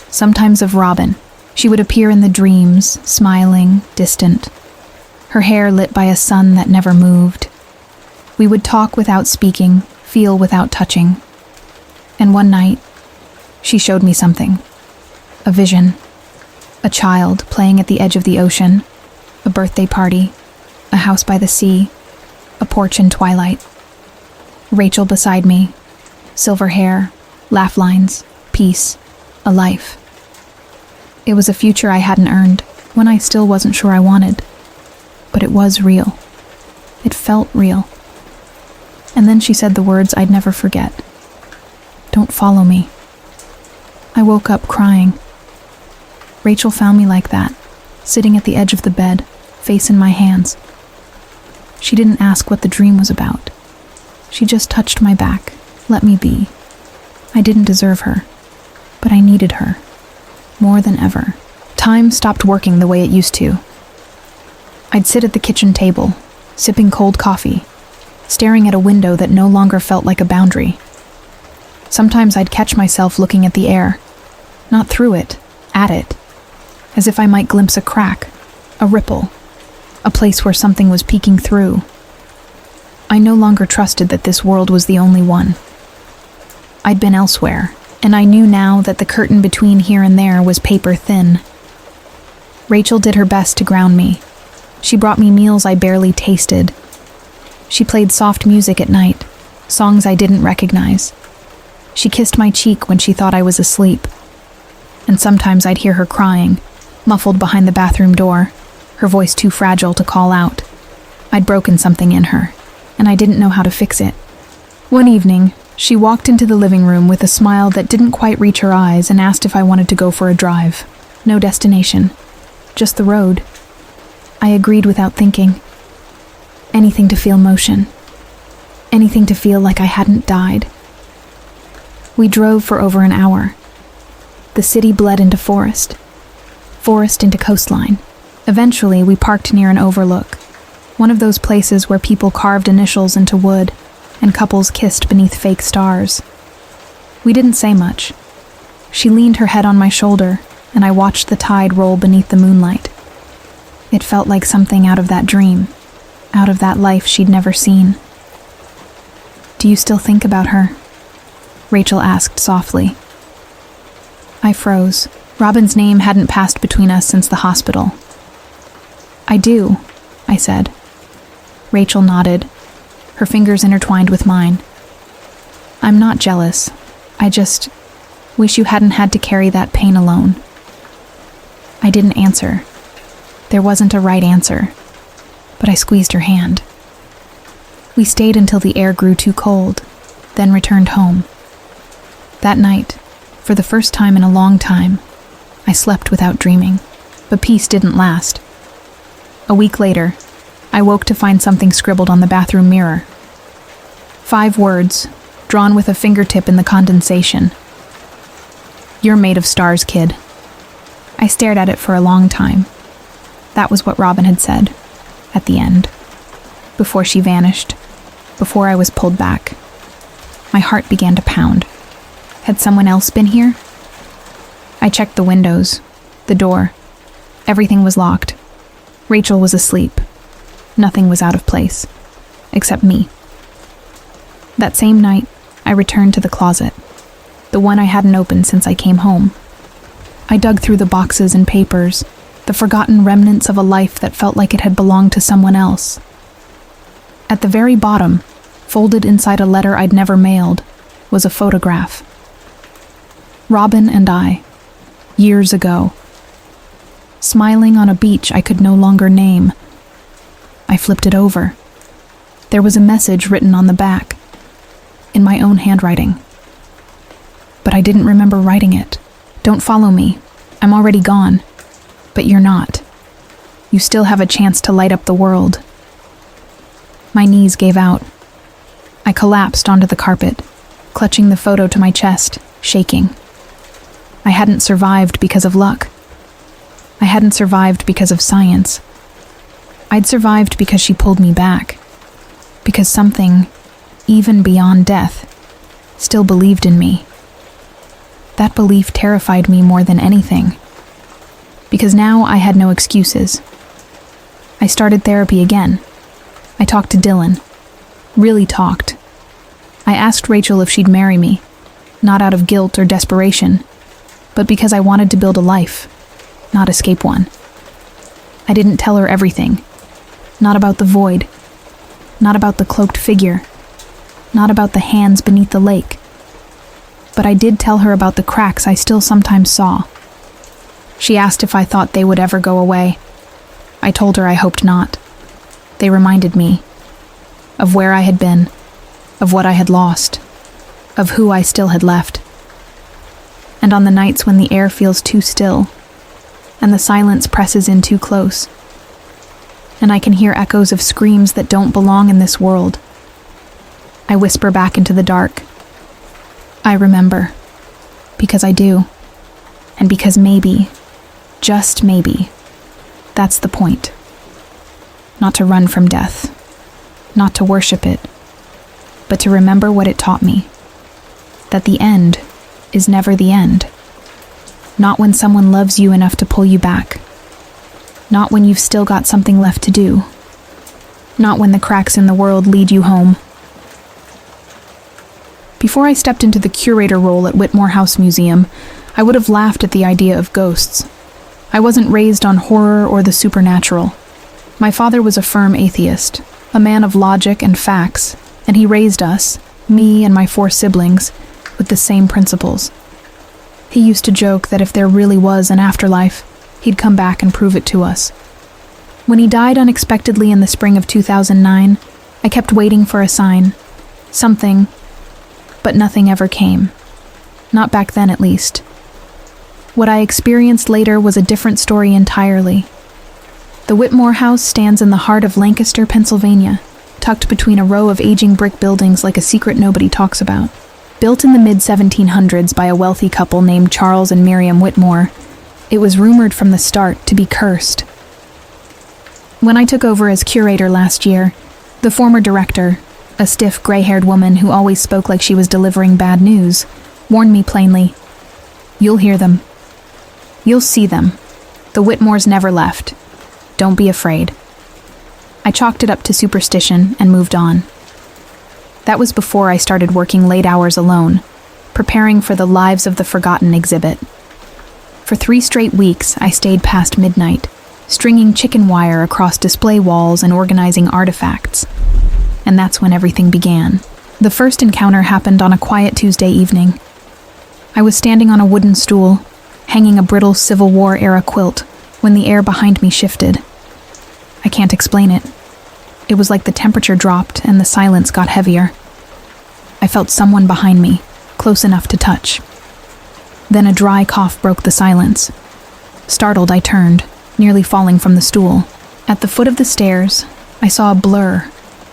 Sometimes of Robin. She would appear in the dreams, smiling, distant. Her hair lit by a sun that never moved. We would talk without speaking, feel without touching. And one night, she showed me something. A vision. A child playing at the edge of the ocean. A birthday party. A house by the sea. A porch in twilight. Rachel beside me. Silver hair. Laugh lines. Peace. A life. It was a future I hadn't earned, one I still wasn't sure I wanted. But it was real. It felt real. And then she said the words I'd never forget. Don't follow me. I woke up crying. Rachel found me like that, sitting at the edge of the bed, face in my hands. She didn't ask what the dream was about. She just touched my back, let me be. I didn't deserve her, but I needed her, more than ever. Time stopped working the way it used to. I'd sit at the kitchen table, sipping cold coffee, staring at a window that no longer felt like a boundary. Sometimes I'd catch myself looking at the air, not through it, at it, as if I might glimpse a crack, a ripple, a place where something was peeking through. I no longer trusted that this world was the only one. I'd been elsewhere, and I knew now that the curtain between here and there was paper thin. Rachel did her best to ground me. She brought me meals I barely tasted. She played soft music at night, songs I didn't recognize. She kissed my cheek when she thought I was asleep. And sometimes I'd hear her crying, muffled behind the bathroom door, her voice too fragile to call out. I'd broken something in her, and I didn't know how to fix it. One evening, she walked into the living room with a smile that didn't quite reach her eyes and asked if I wanted to go for a drive. No destination, just the road. I agreed without thinking. Anything to feel motion. Anything to feel like I hadn't died. We drove for over an hour. The city bled into forest. Forest into coastline. Eventually, we parked near an overlook. One of those places where people carved initials into wood and couples kissed beneath fake stars. We didn't say much. She leaned her head on my shoulder, and I watched the tide roll beneath the moonlight. It felt like something out of that dream, out of that life she'd never seen. "Do you still think about her?" Rachel asked softly. I froze. Robin's name hadn't passed between us since the hospital. "I do," I said. Rachel nodded, her fingers intertwined with mine. "I'm not jealous. I just wish you hadn't had to carry that pain alone." I didn't answer. There wasn't a right answer, but I squeezed her hand. We stayed until the air grew too cold, then returned home. That night, for the first time in a long time, I slept without dreaming, but peace didn't last. A week later, I woke to find something scribbled on the bathroom mirror. 5 words, drawn with a fingertip in the condensation. "You're made of stars, kid." I stared at it for a long time. That was what Robin had said, at the end, before she vanished, before I was pulled back. My heart began to pound. Had someone else been here? I checked the windows, the door. Everything was locked. Rachel was asleep. Nothing was out of place, except me. That same night, I returned to the closet, the one I hadn't opened since I came home. I dug through the boxes and papers, the forgotten remnants of a life that felt like it had belonged to someone else. At the very bottom, folded inside a letter I'd never mailed, was a photograph. Robin and I, years ago. Smiling on a beach I could no longer name. I flipped it over. There was a message written on the back, in my own handwriting. But I didn't remember writing it. "Don't follow me. I'm already gone." But you're not. You still have a chance to light up the world. My knees gave out. I collapsed onto the carpet, clutching the photo to my chest, shaking. I hadn't survived because of luck. I hadn't survived because of science. I'd survived because she pulled me back. Because something, even beyond death, still believed in me. That belief terrified me more than anything. Because now I had no excuses. I started therapy again. I talked to Dylan. Really talked. I asked Rachel if she'd marry me, not out of guilt or desperation, but because I wanted to build a life, not escape one. I didn't tell her everything. Not about the void. Not about the cloaked figure. Not about the hands beneath the lake. But I did tell her about the cracks I still sometimes saw. She asked if I thought they would ever go away. I told her I hoped not. They reminded me of where I had been, of what I had lost, of who I still had left. And on the nights when the air feels too still, and the silence presses in too close, and I can hear echoes of screams that don't belong in this world, I whisper back into the dark. I remember, because I do, and because maybe, just maybe, that's the point. Not to run from death, not to worship it, but to remember what it taught me. That the end is never the end. Not when someone loves you enough to pull you back. Not when you've still got something left to do. Not when the cracks in the world lead you home. Before I stepped into the curator role at Whitmore House Museum, I would have laughed at the idea of ghosts. I wasn't raised on horror or the supernatural. My father was a firm atheist, a man of logic and facts, and he raised us, me and my 4 siblings, with the same principles. He used to joke that if there really was an afterlife, he'd come back and prove it to us. When he died unexpectedly in the spring of 2009, I kept waiting for a sign. Something, but nothing ever came. Not back then, at least. What I experienced later was a different story entirely. The Whitmore House stands in the heart of Lancaster, Pennsylvania, tucked between a row of aging brick buildings like a secret nobody talks about. Built in the mid-1700s by a wealthy couple named Charles and Miriam Whitmore, it was rumored from the start to be cursed. When I took over as curator last year, the former director, a stiff, gray-haired woman who always spoke like she was delivering bad news, warned me plainly, "You'll hear them. You'll see them. The Whitmores never left. Don't be afraid." I chalked it up to superstition and moved on. That was before I started working late hours alone, preparing for the Lives of the Forgotten exhibit. For 3 straight weeks, I stayed past midnight, stringing chicken wire across display walls and organizing artifacts. And that's when everything began. The first encounter happened on a quiet Tuesday evening. I was standing on a wooden stool, hanging a brittle Civil War-era quilt, when the air behind me shifted. I can't explain it. It was like the temperature dropped and the silence got heavier. I felt someone behind me, close enough to touch. Then a dry cough broke the silence. Startled, I turned, nearly falling from the stool. At the foot of the stairs, I saw a blur,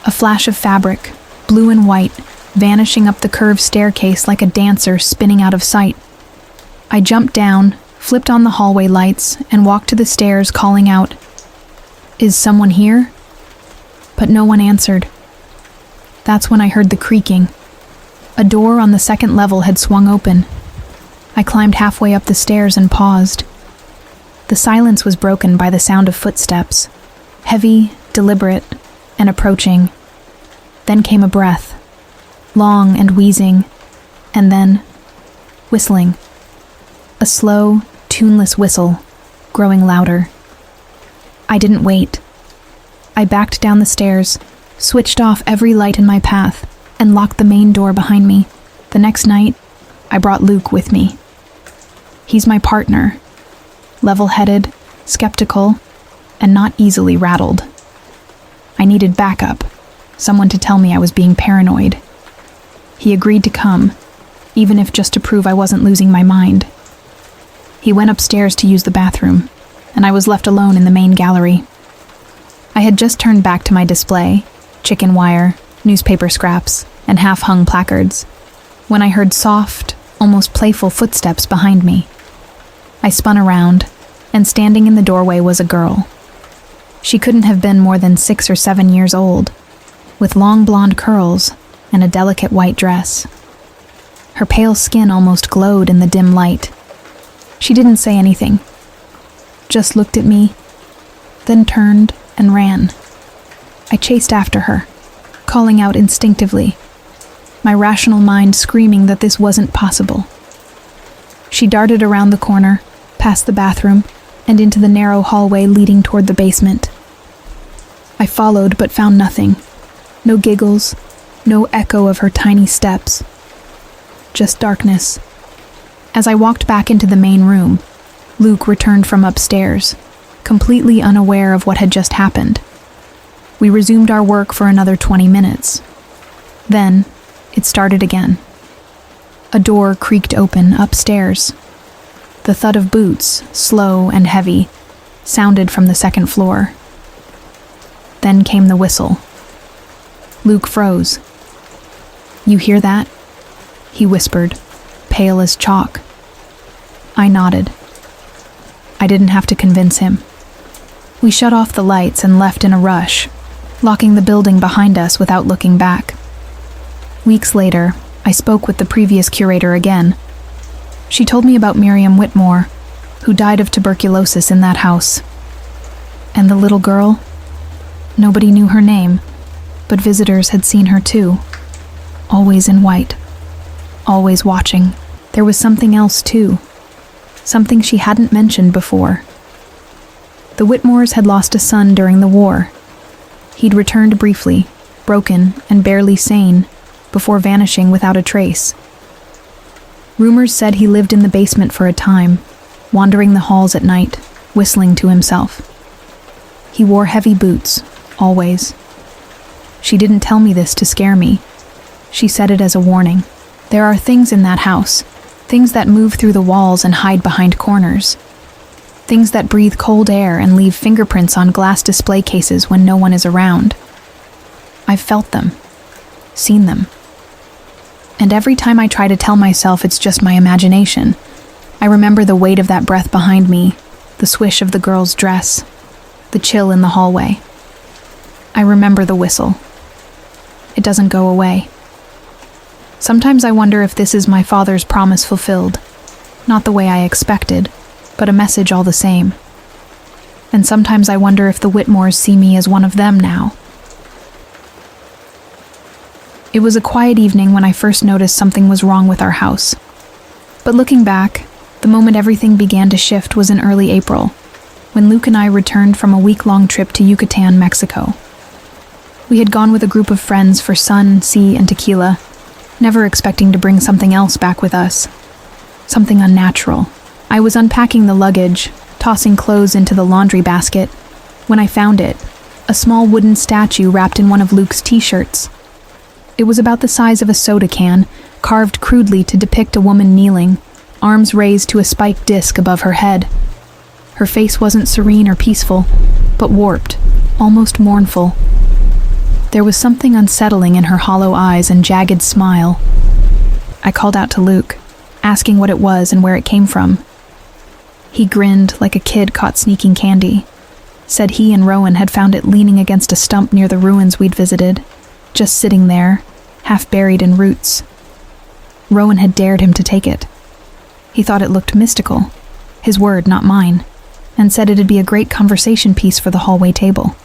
a flash of fabric, blue and white, vanishing up the curved staircase like a dancer spinning out of sight. I jumped down, flipped on the hallway lights, and walked to the stairs, calling out, "Is someone here?" But no one answered. That's when I heard the creaking. A door on the second level had swung open. I climbed halfway up the stairs and paused. The silence was broken by the sound of footsteps, heavy, deliberate, and approaching. Then came a breath, long and wheezing, and then whistling. A slow, tuneless whistle, growing louder. I didn't wait. I backed down the stairs, switched off every light in my path, and locked the main door behind me. The next night, I brought Luke with me. He's my partner, level-headed, skeptical, and not easily rattled. I needed backup, someone to tell me I was being paranoid. He agreed to come, even if just to prove I wasn't losing my mind. He went upstairs to use the bathroom, and I was left alone in the main gallery. I had just turned back to my display, chicken wire, newspaper scraps, and half-hung placards, when I heard soft, almost playful footsteps behind me. I spun around, and standing in the doorway was a girl. She couldn't have been more than 6 or 7 years old, with long blonde curls and a delicate white dress. Her pale skin almost glowed in the dim light. She didn't say anything, just looked at me, then turned and ran. I chased after her, calling out instinctively, my rational mind screaming that this wasn't possible. She darted around the corner, past the bathroom, and into the narrow hallway leading toward the basement. I followed but found nothing. No giggles, no echo of her tiny steps. Just darkness. As I walked back into the main room, Luke returned from upstairs, completely unaware of what had just happened. We resumed our work for another 20 minutes. Then, it started again. A door creaked open upstairs. The thud of boots, slow and heavy, sounded from the second floor. Then came the whistle. Luke froze. "You hear that?" he whispered, pale as chalk. I nodded. I didn't have to convince him. We shut off the lights and left in a rush, locking the building behind us without looking back. Weeks later, I spoke with the previous curator again. She told me about Miriam Whitmore, who died of tuberculosis in that house. And the little girl? Nobody knew her name, but visitors had seen her too. Always in white. Always watching. There was something else too. Something she hadn't mentioned before. The Whitmores had lost a son during the war. He'd returned briefly, broken and barely sane, before vanishing without a trace. Rumors said he lived in the basement for a time, wandering the halls at night, whistling to himself. He wore heavy boots, always. She didn't tell me this to scare me. She said it as a warning. There are things in that house, things that move through the walls and hide behind corners. Things that breathe cold air and leave fingerprints on glass display cases when no one is around. I've felt them, seen them. And every time I try to tell myself it's just my imagination, I remember the weight of that breath behind me, the swish of the girl's dress, the chill in the hallway. I remember the whistle. It doesn't go away. Sometimes I wonder if this is my father's promise fulfilled. Not the way I expected, but a message all the same. And sometimes I wonder if the Whitmores see me as one of them now. It was a quiet evening when I first noticed something was wrong with our house. But looking back, the moment everything began to shift was in early April, when Luke and I returned from a week-long trip to Yucatan, Mexico. We had gone with a group of friends for sun, sea, and tequila, never expecting to bring something else back with us. Something unnatural. I was unpacking the luggage, tossing clothes into the laundry basket, when I found it, a small wooden statue wrapped in one of Luke's t-shirts. It was about the size of a soda can, carved crudely to depict a woman kneeling, arms raised to a spiked disc above her head. Her face wasn't serene or peaceful, but warped, almost mournful. There was something unsettling in her hollow eyes and jagged smile. I called out to Luke, asking what it was and where it came from. He grinned like a kid caught sneaking candy, said he and Rowan had found it leaning against a stump near the ruins we'd visited, just sitting there, half buried in roots. Rowan had dared him to take it. He thought it looked mystical, his word, not mine, and said it'd be a great conversation piece for the hallway table.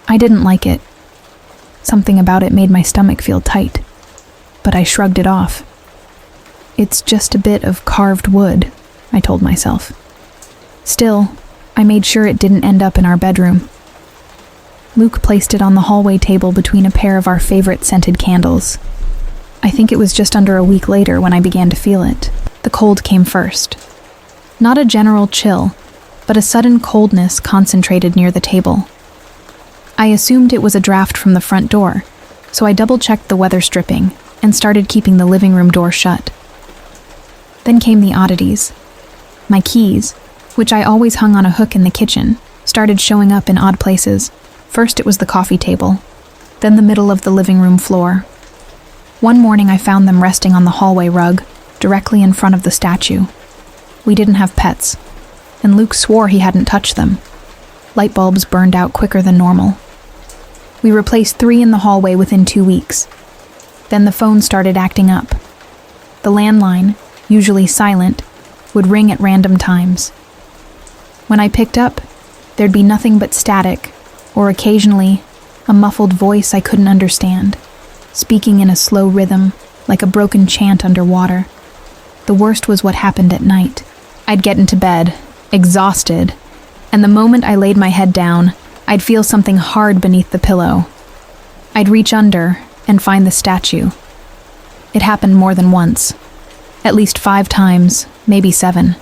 I didn't like it. Something about it made my stomach feel tight, but I shrugged it off. It's just a bit of carved wood, I told myself. Still, I made sure it didn't end up in our bedroom. Luke placed it on the hallway table between a pair of our favorite scented candles. I think it was just under a week later when I began to feel it. The cold came first. Not a general chill, but a sudden coldness concentrated near the table. I assumed it was a draft from the front door, so I double-checked the weather stripping and started keeping the living room door shut. Then came the oddities. My keys, which I always hung on a hook in the kitchen, started showing up in odd places. First it was the coffee table, then the middle of the living room floor. One morning I found them resting on the hallway rug, directly in front of the statue. We didn't have pets, and Luke swore he hadn't touched them. Light bulbs burned out quicker than normal. We replaced 3 in the hallway within 2 weeks. Then the phone started acting up. The landline, usually silent, would ring at random times. When I picked up, there'd be nothing but static, or occasionally, a muffled voice I couldn't understand, speaking in a slow rhythm, like a broken chant underwater. The worst was what happened at night. I'd get into bed, exhausted, and the moment I laid my head down, I'd feel something hard beneath the pillow. I'd reach under and find the statue. It happened more than once. At least 5 times, maybe 7.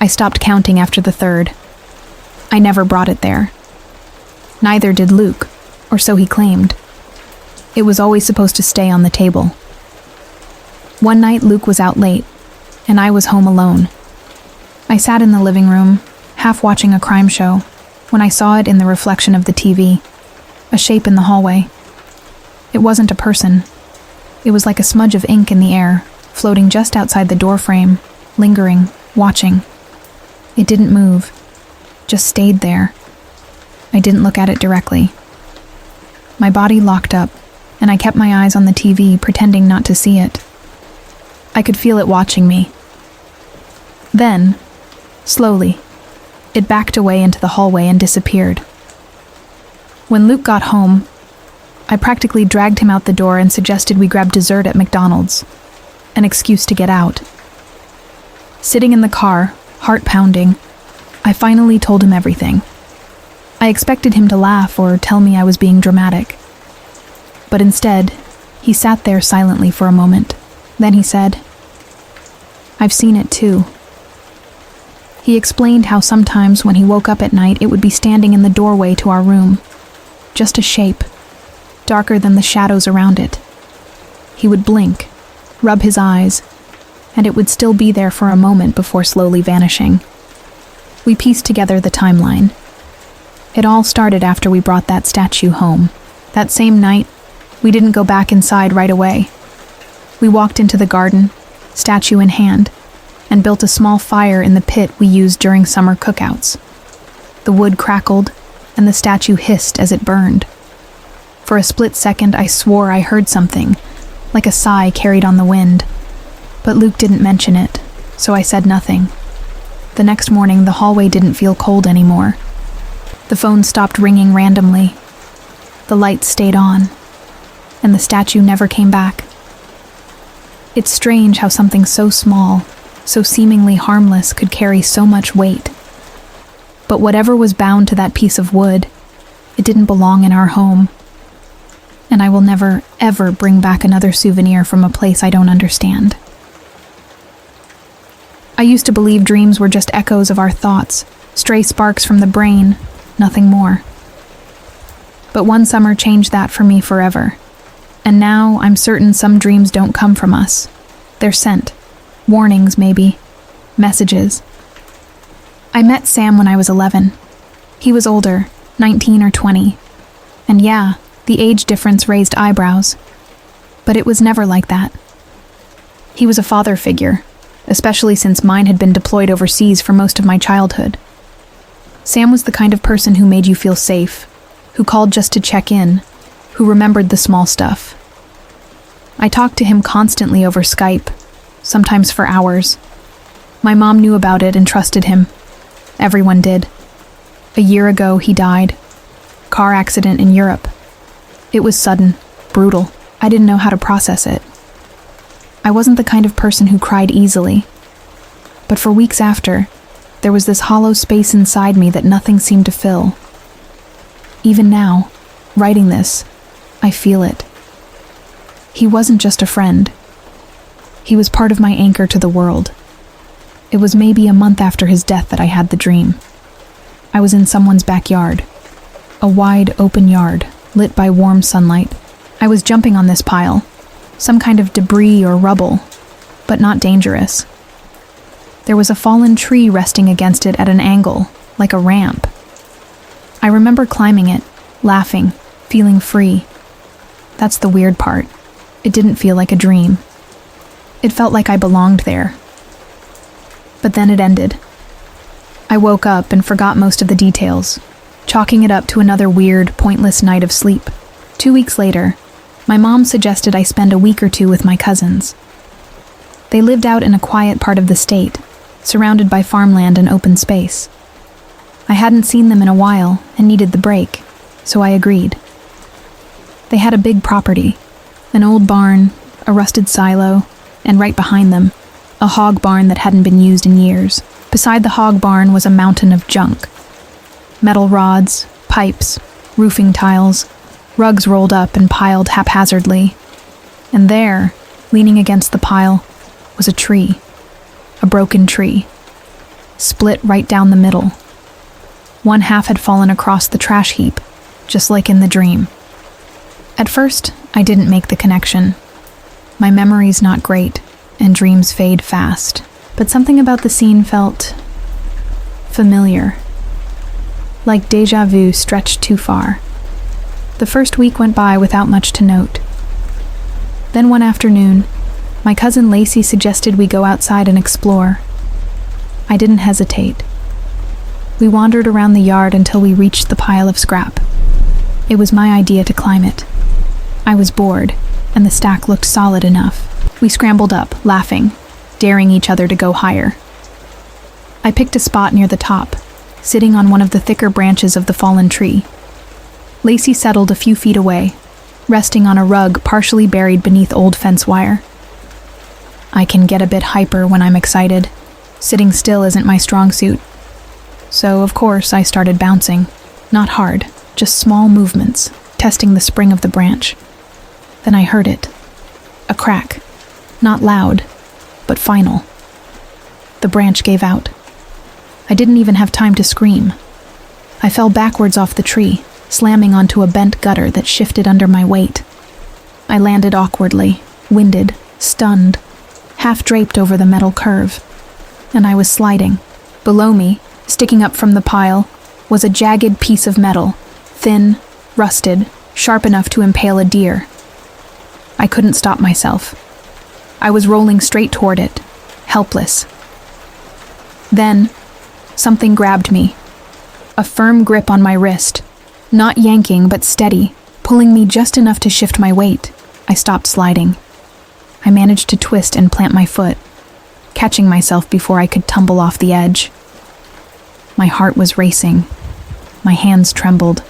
I stopped counting after the 3rd. I never brought it there. Neither did Luke, or so he claimed. It was always supposed to stay on the table. One night Luke was out late, and I was home alone. I sat in the living room, half watching a crime show, when I saw it in the reflection of the TV, a shape in the hallway. It wasn't a person. It was like a smudge of ink in the air, floating just outside the doorframe, lingering, watching. It didn't move, just stayed there. I didn't look at it directly. My body locked up, and I kept my eyes on the TV, pretending not to see it. I could feel it watching me. Then, slowly, it backed away into the hallway and disappeared. When Luke got home, I practically dragged him out the door and suggested we grab dessert at McDonald's, an excuse to get out. Sitting in the car, heart pounding, I finally told him everything. I expected him to laugh or tell me I was being dramatic. But instead, he sat there silently for a moment. Then he said, "I've seen it too." He explained how sometimes when he woke up at night, it would be standing in the doorway to our room. Just a shape, darker than the shadows around it. He would blink, rub his eyes, and it would still be there for a moment before slowly vanishing. We pieced together the timeline. It all started after we brought that statue home. That same night, we didn't go back inside right away. We walked into the garden, statue in hand, and built a small fire in the pit we used during summer cookouts. The wood crackled, and the statue hissed as it burned. For a split second, I swore I heard something, like a sigh carried on the wind. But Luke didn't mention it, so I said nothing. The next morning, the hallway didn't feel cold anymore. The phone stopped ringing randomly. The lights stayed on, and the statue never came back. It's strange how something so small, so seemingly harmless, could carry so much weight. But whatever was bound to that piece of wood, it didn't belong in our home. And I will never, ever bring back another souvenir from a place I don't understand. I used to believe dreams were just echoes of our thoughts, stray sparks from the brain, nothing more. But one summer changed that for me forever. And now I'm certain some dreams don't come from us. They're sent. Warnings, maybe. Messages. I met Sam when I was 11. He was older, 19 or 20. And yeah, the age difference raised eyebrows. But it was never like that. He was a father figure, especially since mine had been deployed overseas for most of my childhood. Sam was the kind of person who made you feel safe, who called just to check in, who remembered the small stuff. I talked to him constantly over Skype, sometimes for hours. My mom knew about it and trusted him. Everyone did. A year ago, he died. Car accident in Europe. It was sudden, brutal. I didn't know how to process it. I wasn't the kind of person who cried easily. But for weeks after, there was this hollow space inside me that nothing seemed to fill. Even now, writing this, I feel it. He wasn't just a friend. He was part of my anchor to the world. It was maybe a month after his death that I had the dream. I was in someone's backyard. A wide, open yard, lit by warm sunlight. I was jumping on this pile, some kind of debris or rubble, but not dangerous. There was a fallen tree resting against it at an angle, like a ramp. I remember climbing it, laughing, feeling free. That's the weird part. It didn't feel like a dream. It felt like I belonged there. But then it ended. I woke up and forgot most of the details, chalking it up to another weird, pointless night of sleep. 2 weeks later, my mom suggested I spend a week or two with my cousins. They lived out in a quiet part of the state, surrounded by farmland and open space. I hadn't seen them in a while and needed the break, so I agreed. They had a big property, an old barn, a rusted silo, and right behind them, a hog barn that hadn't been used in years. Beside the hog barn was a mountain of junk. Metal rods, pipes, roofing tiles, rugs rolled up and piled haphazardly. And there, leaning against the pile, was a tree. A broken tree. Split right down the middle. One half had fallen across the trash heap, just like in the dream. At first, I didn't make the connection. My memory's not great, and dreams fade fast. But something about the scene felt familiar. Like deja vu stretched too far. The first week went by without much to note. Then one afternoon, my cousin Lacey suggested we go outside and explore. I didn't hesitate. We wandered around the yard until we reached the pile of scrap. It was my idea to climb it. I was bored, and the stack looked solid enough. We scrambled up, laughing, daring each other to go higher. I picked a spot near the top, sitting on one of the thicker branches of the fallen tree. Lacey settled a few feet away, resting on a rug partially buried beneath old fence wire. I can get a bit hyper when I'm excited. Sitting still isn't my strong suit. So, of course, I started bouncing. Not hard, just small movements, testing the spring of the branch. Then I heard it. A crack. Not loud, but final. The branch gave out. I didn't even have time to scream. I fell backwards off the tree, slamming onto a bent gutter that shifted under my weight. I landed awkwardly, winded, stunned, half draped over the metal curve. And I was sliding. Below me, sticking up from the pile, was a jagged piece of metal, thin, rusted, sharp enough to impale a deer. I couldn't stop myself. I was rolling straight toward it, helpless. Then, something grabbed me. A firm grip on my wrist, not yanking but steady, pulling me just enough to shift my weight. I stopped sliding. I managed to twist and plant my foot, catching myself before I could tumble off the edge. My heart was racing. My hands trembled.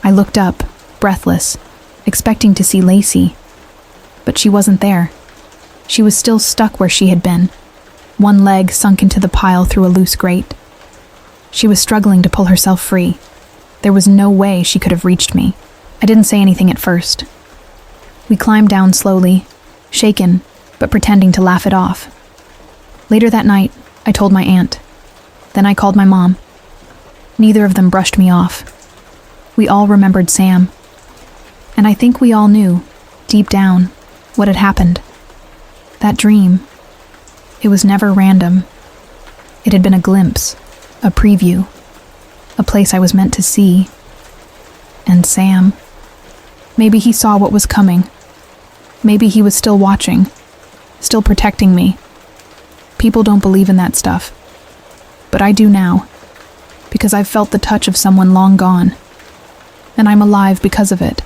I looked up, breathless, expecting to see Lacey. But she wasn't there. She was still stuck where she had been, one leg sunk into the pile through a loose grate. She was struggling to pull herself free. There was no way she could have reached me. I didn't say anything at first. We climbed down slowly, shaken, but pretending to laugh it off. Later that night, I told my aunt. Then I called my mom. Neither of them brushed me off. We all remembered Sam. And I think we all knew, deep down, what had happened. That dream, it was never random. It had been a glimpse, a preview, a place I was meant to see. And Sam, maybe he saw what was coming. Maybe he was still watching, still protecting me. People don't believe in that stuff. But I do now, because I've felt the touch of someone long gone. And I'm alive because of it.